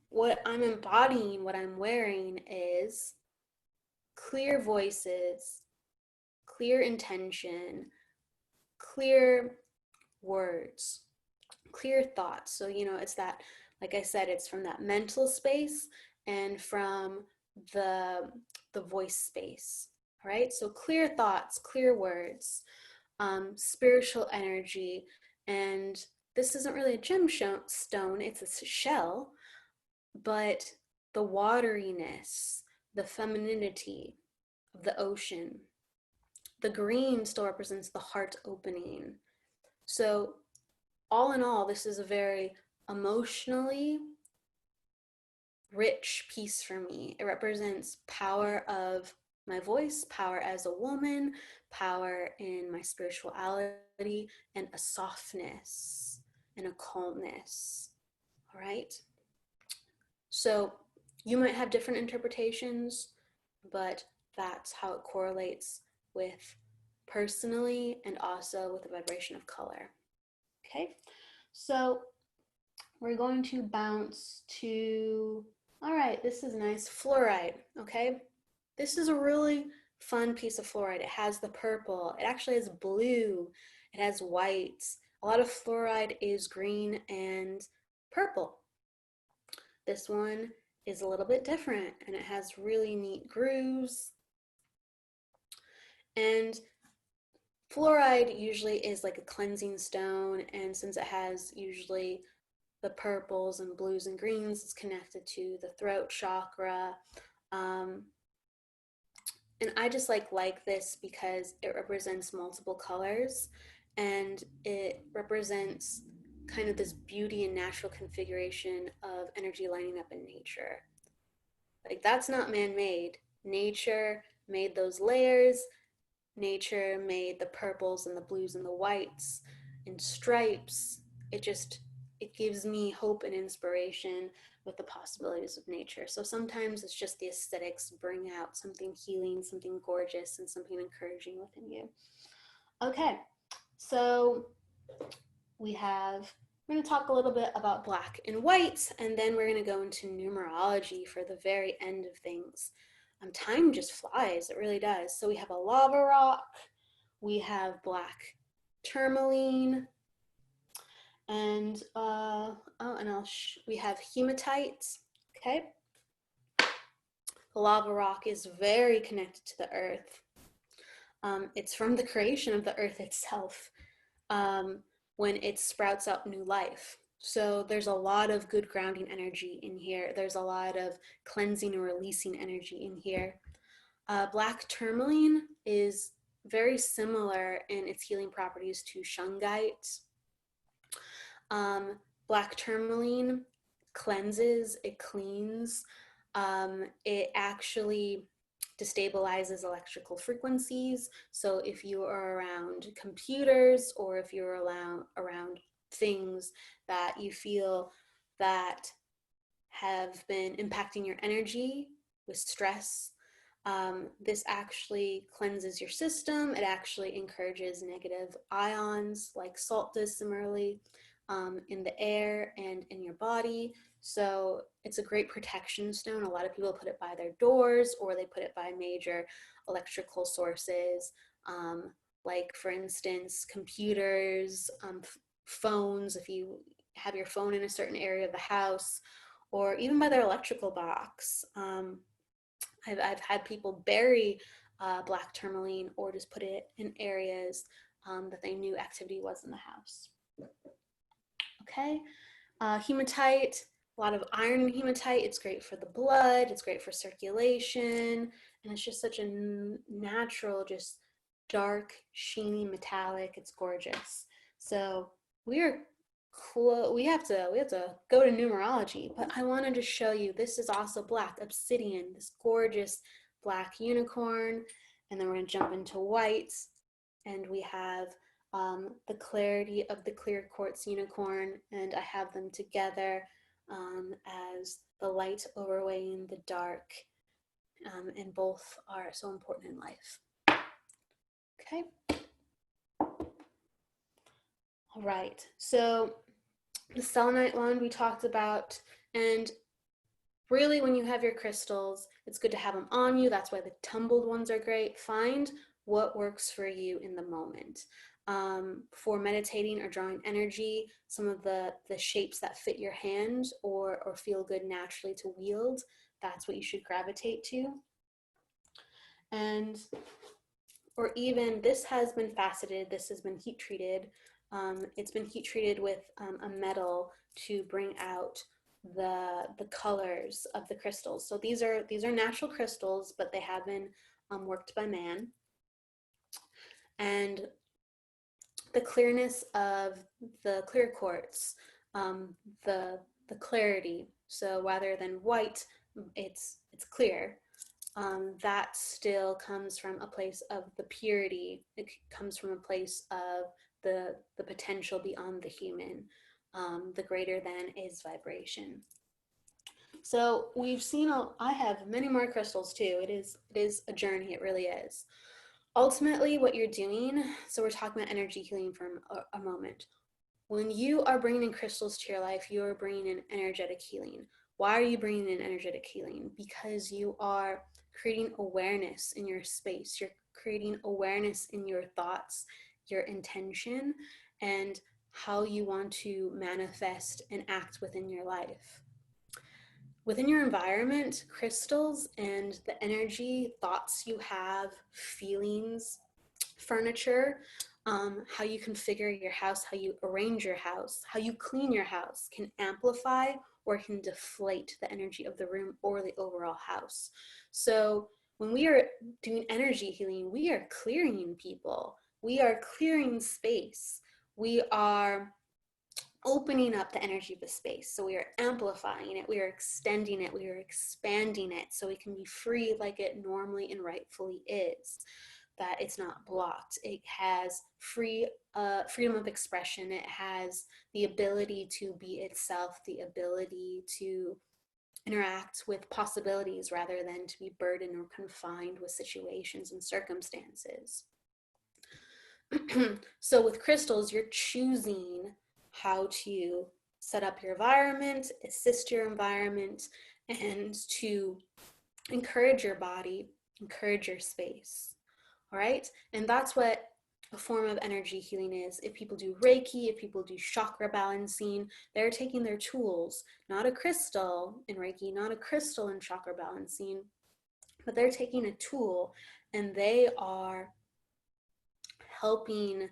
what I'm embodying, what I'm wearing is clear voices, clear intention, clear words, clear thoughts. So, it's that, like I said, it's from that mental space and from the voice space, right? So clear thoughts, clear words, spiritual energy. And this isn't really a gemstone, it's a shell, but the wateriness, the femininity of the ocean. The green still represents the heart opening. So all in all, this is a very emotionally rich piece for me. It represents power of my voice, power as a woman, power in my spirituality, and a softness and a calmness. All right? So you might have different interpretations, but that's how it correlates with personally and also with the vibration of color. Okay, so we're going to bounce to, all right, this is nice, fluorite, okay? This is a really fun piece of fluorite. It has the purple, it actually has blue, it has whites. A lot of fluoride is green and purple. This one is a little bit different, and it has really neat grooves. And fluoride usually is like a cleansing stone, and since it has usually the purples and blues and greens, it's connected to the throat chakra. And I just like this because it represents multiple colors, and it represents kind of this beauty and natural configuration of energy lining up in nature. Like, that's not man-made. Nature made those layers. Nature made the purples and the blues and the whites and stripes. It gives me hope and inspiration with the possibilities of nature. So sometimes it's just the aesthetics bring out something healing, something gorgeous, and something encouraging within you. Okay, so we're going to talk a little bit about black and white, and then we're going to go into numerology for the very end of things. Time just flies, it really does. So we have a lava rock, we have black tourmaline, and we have hematite. Okay, the lava rock is very connected to the earth. It's from the creation of the earth itself, when it sprouts up new life. So there's a lot of good grounding energy in here. There's a lot of cleansing and releasing energy in here. Black tourmaline is very similar in its healing properties to shungite. Black tourmaline cleanses, it cleans, it actually destabilizes electrical frequencies. So if you are around computers, or if you're around things that you feel that have been impacting your energy with stress, this actually cleanses your system. It actually encourages negative ions like salt does similarly, in the air and in your body. So it's a great protection stone. A lot of people put it by their doors, or they put it by major electrical sources, like, for instance, computers, phones, if you have your phone in a certain area of the house, or even by their electrical box. I've had people bury black tourmaline, or just put it in areas that they knew activity was in the house. Okay, hematite, a lot of iron in hematite. It's great for the blood, it's great for circulation, and it's just such a natural, just dark, sheeny metallic. It's gorgeous. So we have to go to numerology, but I wanted to show you, this is also black obsidian, this gorgeous black unicorn, and then we're going to jump into white, and we have the clarity of the clear quartz unicorn, and I have them together as the light overweighing the dark, and both are so important in life. Okay. All right, so the selenite wand we talked about, and really, when you have your crystals, it's good to have them on you. That's why the tumbled ones are great. Find what works for you in the moment. For meditating or drawing energy, some of the shapes that fit your hand or feel good naturally to wield, that's what you should gravitate to. And, or even, this has been faceted, this has been heat treated. It's been heat treated with a metal to bring out the colors of the crystals. So these are natural crystals, but they have been worked by man. And the clearness of the clear quartz, the clarity. So rather than white, it's clear. That still comes from a place of the purity. It comes from a place of the potential beyond the human. The greater than is vibration. So we've seen, I have many more crystals too. It is a journey, it really is. Ultimately, what you're doing, so we're talking about energy healing for a moment. When you are bringing in crystals to your life, you are bringing in energetic healing. Why are you bringing in energetic healing? Because you are creating awareness in your space. You're creating awareness in your thoughts your intention and how you want to manifest and act within your life. Within your environment, crystals and the energy, thoughts you have, feelings, furniture, how you configure your house, how you arrange your house, how you clean your house can amplify or can deflate the energy of the room or the overall house. So when we are doing energy healing, we are clearing people. We are clearing space. We are opening up the energy of the space. So we are amplifying it, we are extending it, we are expanding it so it can be free like it normally and rightfully is. That it's not blocked. It has freedom of expression. It has the ability to be itself, the ability to interact with possibilities rather than to be burdened or confined with situations and circumstances. So with crystals, you're choosing how to set up your environment, assist your environment, and to encourage your body, encourage your space. All right? And that's what a form of energy healing is. If people do Reiki, if people do chakra balancing, they're taking their tools, not a crystal in Reiki, not a crystal in chakra balancing, but they're taking a tool and they are helping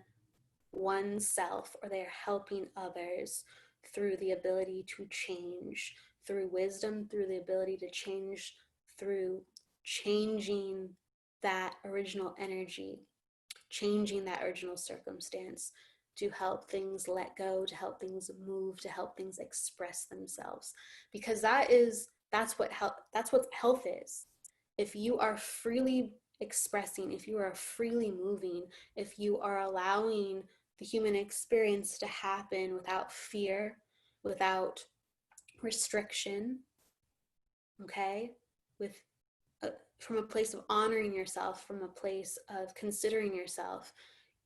oneself or they're helping others through the ability to change, through wisdom, through the ability to change, through changing that original energy, changing that original circumstance to help things let go, to help things move, to help things express themselves. Because that's what health is. If you are freely expressing, if you are freely moving, if you are allowing the human experience to happen without fear, without restriction, okay, with from a place of honoring yourself, from a place of considering yourself,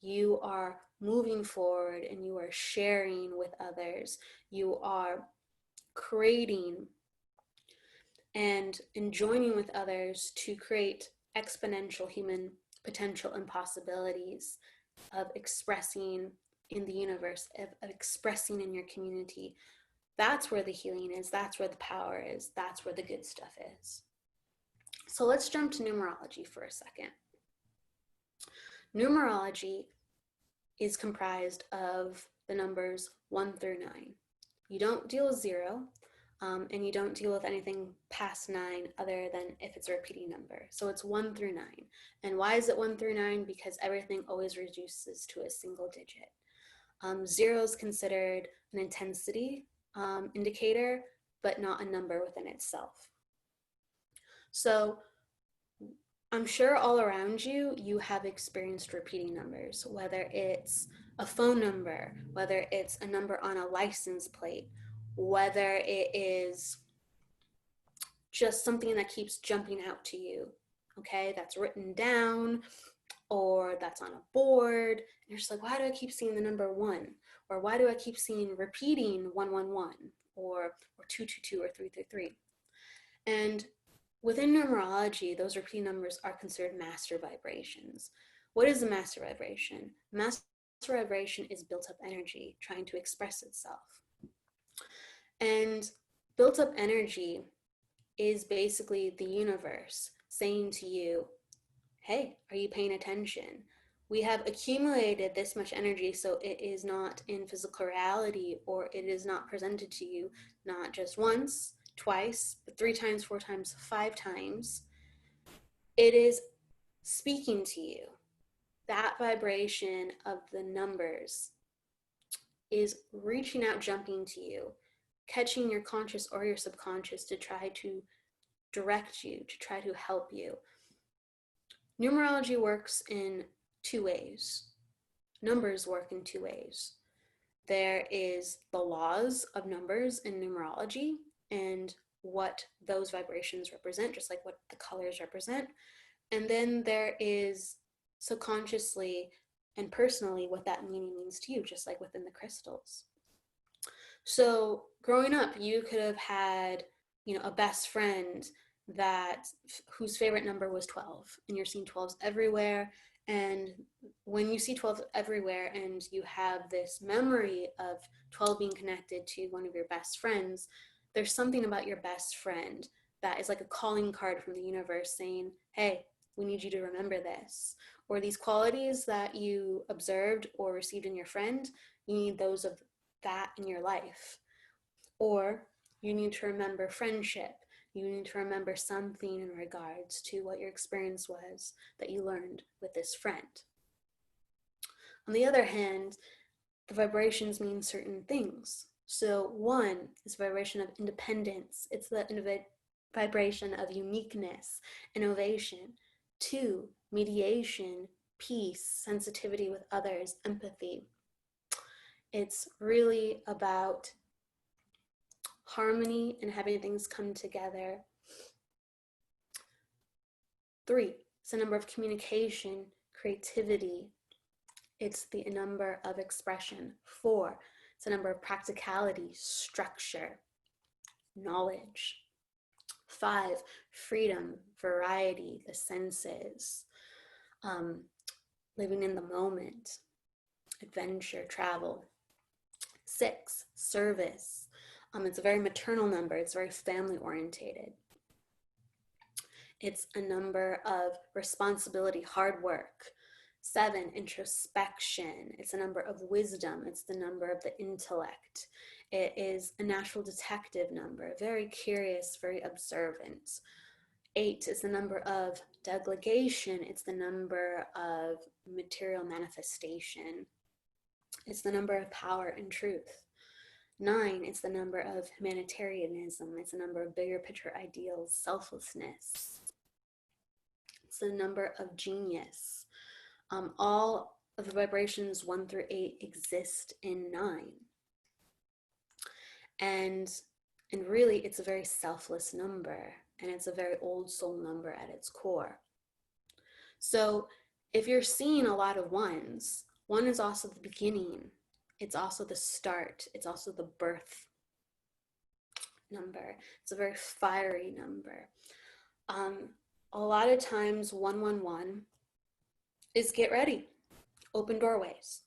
you are moving forward and you are sharing with others. You are creating and joining with others to create exponential human potential and possibilities of expressing in the universe, of expressing in your community. That's where the healing is. That's where the power is. That's where the good stuff is. So let's jump to numerology for a second. Numerology is comprised of the numbers 1 through 9. You don't deal with 0, and you don't deal with anything past 9 other than if it's a repeating number. So it's 1 through 9. And why is it 1 through 9? Because everything always reduces to a single digit. 0 is considered an intensity indicator, but not a number within itself. So I'm sure all around you, you have experienced repeating numbers, whether it's a phone number, whether it's a number on a license plate, whether it is just something that keeps jumping out to you, okay, that's written down or that's on a board. And you're just like, why do I keep seeing the number 1? Or why do I keep seeing repeating 111 or 222 or 333? And within numerology, those repeating numbers are considered master vibrations. What is a master vibration? Master vibration is built up energy trying to express itself. And built up energy is basically the universe saying to you, hey, are you paying attention? We have accumulated this much energy, so it is not in physical reality, or it is not presented to you not just once, twice, but 3 times, 4 times, 5 times. It is speaking to you. That vibration of the numbers is reaching out, jumping to you, catching your conscious or your subconscious to try to direct you, to try to help you. Numerology works in 2 ways. Numbers work in 2 ways. There is the laws of numbers in numerology and what those vibrations represent, just like what the colors represent. And then there is subconsciously and personally what that meaning means to you, just like within the crystals. So growing up, you could have had, a best friend whose favorite number was 12, and you're seeing 12s everywhere, And when you see 12 everywhere and you have this memory of 12 being connected to one of your best friends, there's something about your best friend that is like a calling card from the universe saying, hey, we need you to remember this. Or these qualities that you observed or received in your friend, you need those of that in your life. Or you need to remember friendship. You need to remember something in regards to what your experience was that you learned with this friend. On the other hand, the vibrations mean certain things. So one is vibration of independence. It's the vibration of uniqueness, innovation. Two, mediation, peace, sensitivity with others, empathy. It's really about harmony and having things come together. Three, it's a number of communication, creativity. It's the number of expression. Four, it's a number of practicality, structure, knowledge. Five, freedom, variety, the senses, living in the moment, adventure, travel. Six, service. It's a very maternal number. It's very family orientated. It's a number of responsibility, hard work. Seven, introspection. It's a number of wisdom. It's the number of the intellect. It is a natural detective number, very curious, very observant. Eight is the number of delegation. It's the number of material manifestation. It's the number of power and truth. Nine, it's the number of humanitarianism. It's the number of bigger picture ideals, selflessness. It's the number of genius. All of the vibrations 1 through 8 exist in 9. And really, it's a very selfless number, and it's a very old soul number at its core. So if you're seeing a lot of ones, one is also the beginning. It's also the start. It's also the birth number. It's a very fiery number. A lot of times 111 is get ready, open doorways.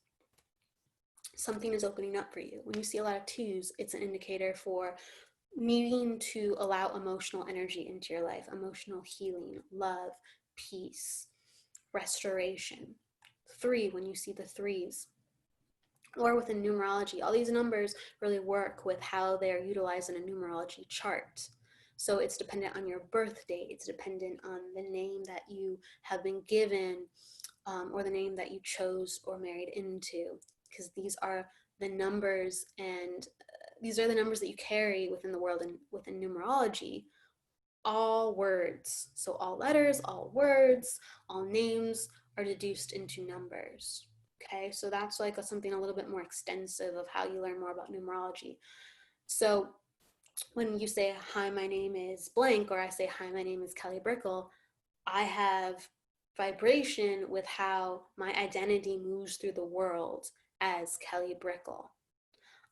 Something is opening up for you. When you see a lot of 2s, it's an indicator for needing to allow emotional energy into your life, emotional healing, love, peace, restoration. 3, when you see the 3s, or within numerology, all these numbers really work with how they're utilized in a numerology chart. So it's dependent on your birth date. It's dependent on the name that you have been given, or the name that you chose or married into, because these are the numbers, and these are the numbers that you carry within the world and within numerology. All words, so all letters, all words, all names are deduced into numbers. Okay, so that's like something a little bit more extensive of how you learn more about numerology. So when you say, hi, my name is blank, or I say, hi, my name is Kelly Brickel, I have vibration with how my identity moves through the world as Kelly Brickel.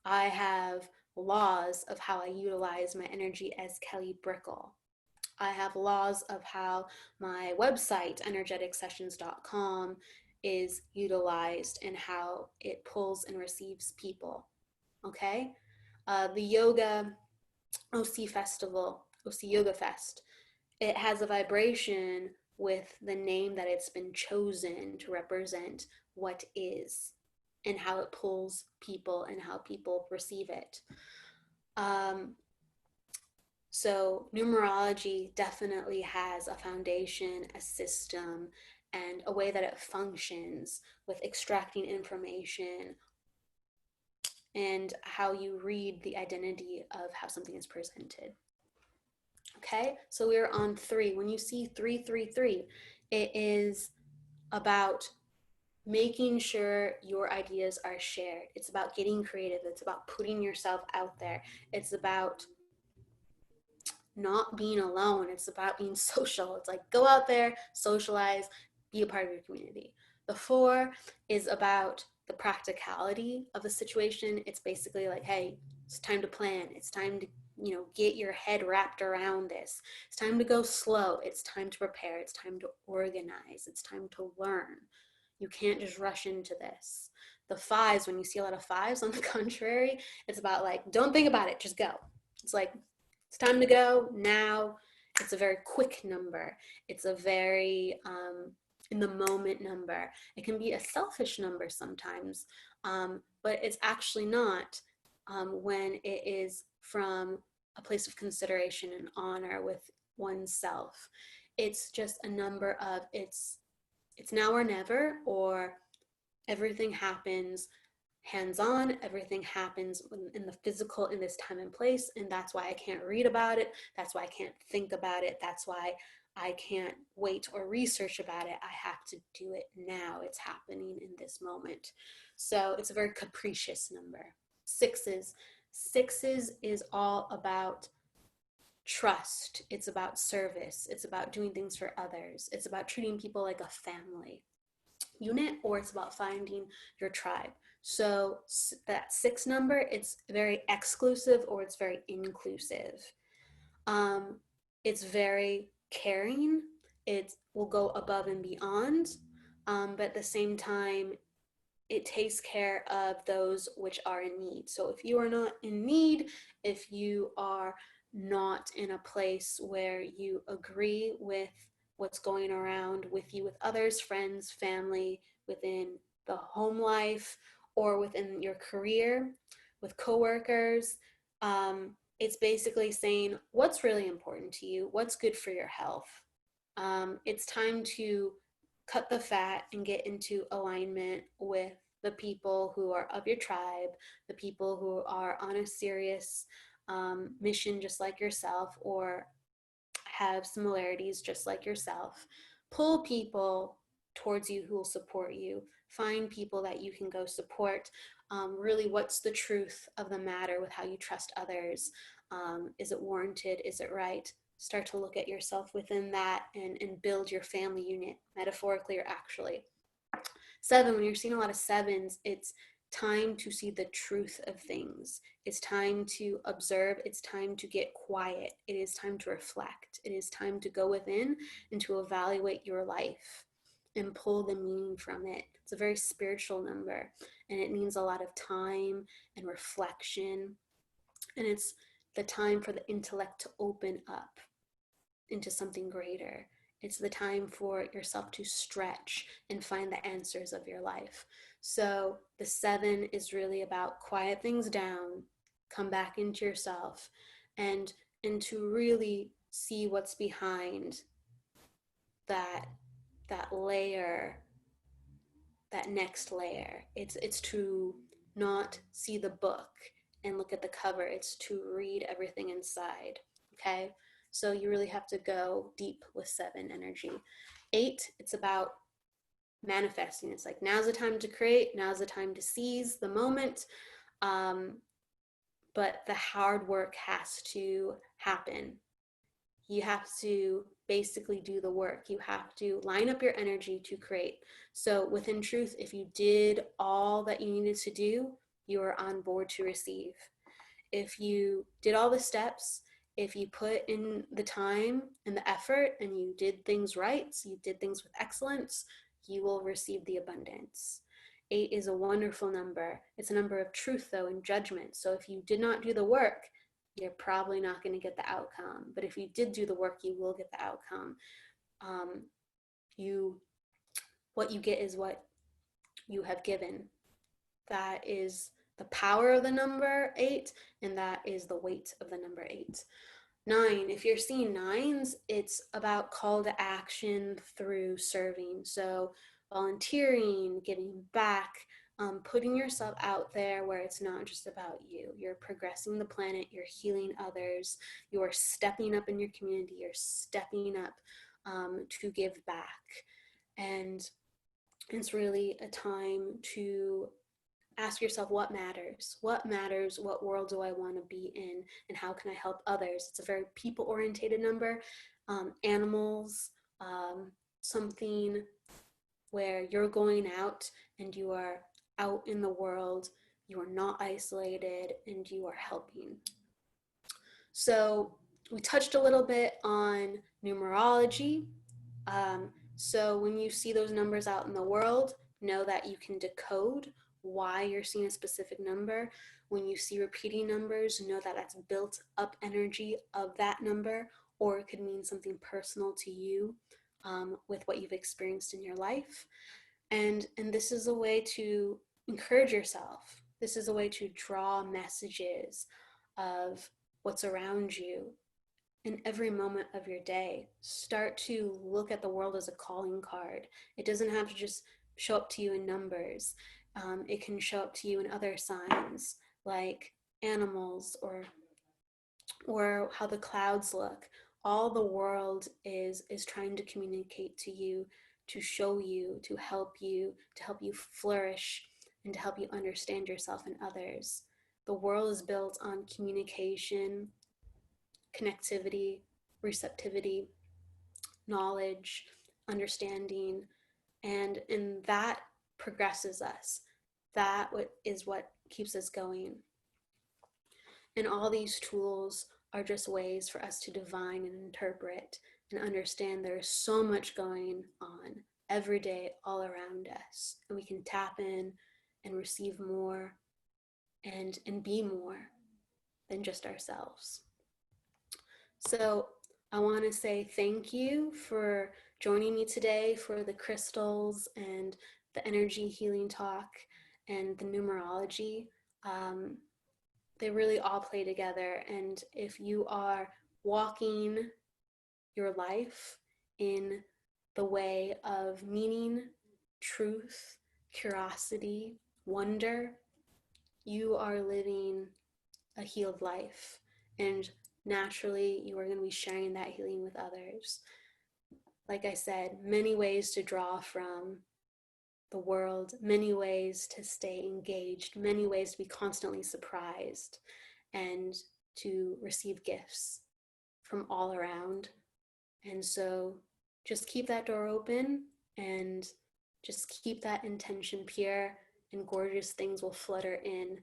I have laws of how I utilize my energy as Kelly Brickel. I have laws of how my website, energeticsessions.com, is utilized and how it pulls and receives people. Okay? The yoga OC festival, OC Yoga Fest, it has a vibration with the name that it's been chosen to represent what is and how it pulls people and how people receive it. So numerology definitely has a foundation, a system, and a way that it functions with extracting information and how you read the identity of how something is presented. Okay, so we're on 3. When you see 333, it is about making sure your ideas are shared. It's about getting creative. It's about putting yourself out there. It's about not being alone. It's about being social. It's like go out there, socialize, be a part of your community. The 4 is about the practicality of the situation. It's basically like, hey, It's time to plan. It's time to, get your head wrapped around this. It's time to go slow. It's time to prepare. It's time to organize. It's time to learn. You can't just rush into this. The fives, when you see a lot of fives, on the contrary, it's about like, don't think about it, just go. It's like, it's time to go now. It's a very quick number. It's a very in the moment number. It can be a selfish number sometimes, but it's actually not when it is from a place of consideration and honor with oneself. It's just a number of it's now or never, or everything happens hands on, everything happens in the physical in this time and place, and that's why I can't read about it, that's why I can't think about it, that's why I can't wait or research about it. I have to do it now. It's happening in this moment. So it's a very capricious number. Sixes. Sixes is all about trust. It's about service. It's about doing things for others. It's about treating people like a family unit, or it's about finding your tribe. So that six number, it's very exclusive or it's very inclusive. It's very caring. It will go above and beyond, but at the same time, it takes care of those which are in need. So if you are not in need, if you are not in a place where you agree with what's going around with you, with others, friends, family, within the home life, or within your career, with coworkers, it's basically saying what's really important to you, what's good for your health. It's time to cut the fat and get into alignment with the people who are of your tribe, the people who are on a serious mission just like yourself, or have similarities just like yourself. Pull people towards you who will support you. Find people that you can go support. Really, what's the truth of the matter with how you trust others? Is it warranted? Is it right? Start to look at yourself within that, and build your family unit, metaphorically or actually. Seven, when you're seeing a lot of sevens, it's time to see the truth of things. It's time to observe. It's time to get quiet. It is time to reflect. It is time to go within and to evaluate your life and pull the meaning from it. It's a very spiritual number, and it means a lot of time and reflection. And it's the time for the intellect to open up into something greater. It's the time for yourself to stretch and find the answers of your life. So the seven is really about quiet things down, come back into yourself, and to really see what's behind that layer, that next layer. It's to not see the book and look at the cover. It's to read everything inside. Okay? So you really have to go deep with seven energy. Eight, it's about manifesting. It's like, now's the time to create, now's the time to seize the moment. But the hard work has to happen. You have to basically do the work. You have to line up your energy to create. So within truth, if you did all that you needed to do, you are on board to receive. If you did all the steps, if you put in the time and the effort and you did things right, so you did things with excellence, you will receive the abundance. 8 is a wonderful number. It's a number of truth, though, and judgment. So if you did not do the work, you're probably not going to get the outcome. But if you did do the work, you will get the outcome. What you get is what you have given. That is the power of the number 8, and that is the weight of the number 8. 9, if you're seeing nines, it's about call to action through serving. So volunteering, giving back, putting yourself out there where it's not just about you. You're progressing the planet, you're healing others, you're stepping up in your community, you're stepping up to give back. And it's really a time to ask yourself what matters. What matters? What world do I want to be in? And how can I help others? It's a very people-oriented number. Animals, something where you're going out and you are out in the world you are not isolated, and you are helping. So we touched a little bit on numerology. So when you see those numbers out in the world, know that you can decode why you're seeing a specific number. When you see repeating numbers, know that that's built up energy of that number, or it could mean something personal to you with what you've experienced in your life. And this is a way to encourage yourself. This is a way to draw messages of what's around you in every moment of your day. Start to look at the world as a calling card. It doesn't have to just show up to you in numbers. It can show up to you in other signs like animals or how the clouds look. All the world is trying to communicate to you, to show you, to help you flourish, and to help you understand yourself and others. The world is built on communication, connectivity, receptivity, knowledge, understanding, and that progresses us. That is what keeps us going. And all these tools are just ways for us to divine and interpret and understand there's so much going on every day all around us. And we can tap in and receive more and be more than just ourselves. So I want to say thank you for joining me today for the crystals and the energy healing talk and the numerology. They really all play together. And if you are walking your life in the way of meaning, truth, curiosity, wonder, you are living a healed life. And naturally, you are going to be sharing that healing with others. Like I said, many ways to draw from the world, many ways to stay engaged, many ways to be constantly surprised and to receive gifts from all around. And so just keep that door open and just keep that intention pure, and gorgeous things will flutter in,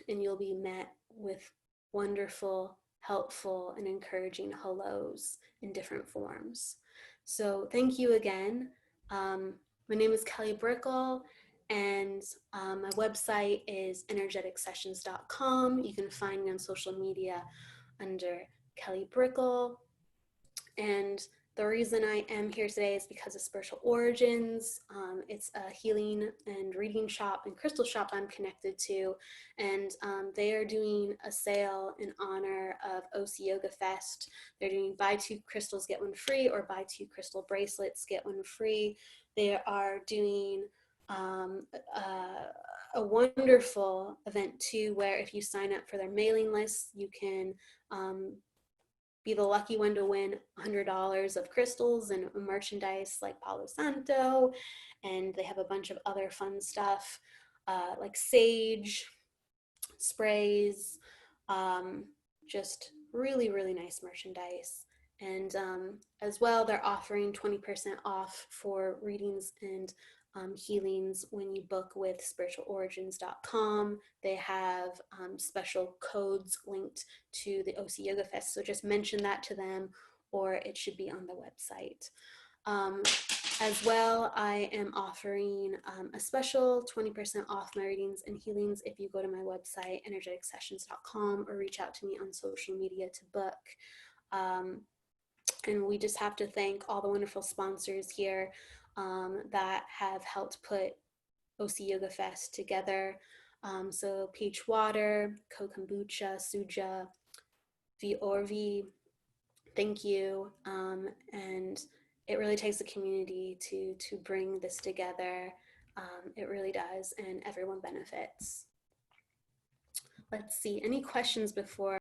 and you'll be met with wonderful, helpful, and encouraging hellos in different forms. So thank you again. My name is Kelly Brickel, and my website is energeticsessions.com. You can find me on social media under Kelly Brickel. And the reason I am here today is because of Spiritual Origins. It's a healing and reading shop and crystal shop I'm connected to, and they are doing a sale in honor of OC Yoga Fest. They're doing buy 2 crystals, get 1 free, or buy 2 crystal bracelets, get 1 free. They are doing a wonderful event too, where if you sign up for their mailing list, you can be the lucky one to win $100 of crystals and merchandise like Palo Santo. And they have a bunch of other fun stuff like sage, sprays, just really, really nice merchandise. And as well, they're offering 20% off for readings and healings when you book with spiritualorigins.com. They have special codes linked to the OC Yoga Fest. So just mention that to them, or it should be on the website. As well, I am offering a special 20% off my readings and healings if you go to my website, energeticsessions.com, or reach out to me on social media to book. And we just have to thank all the wonderful sponsors here that have helped put OC Yoga Fest together. So Peach Water, Co Kombucha, Suja, Viorvi, thank you. And it really takes a community to bring this together. It really does, and everyone benefits. Let's see, any questions before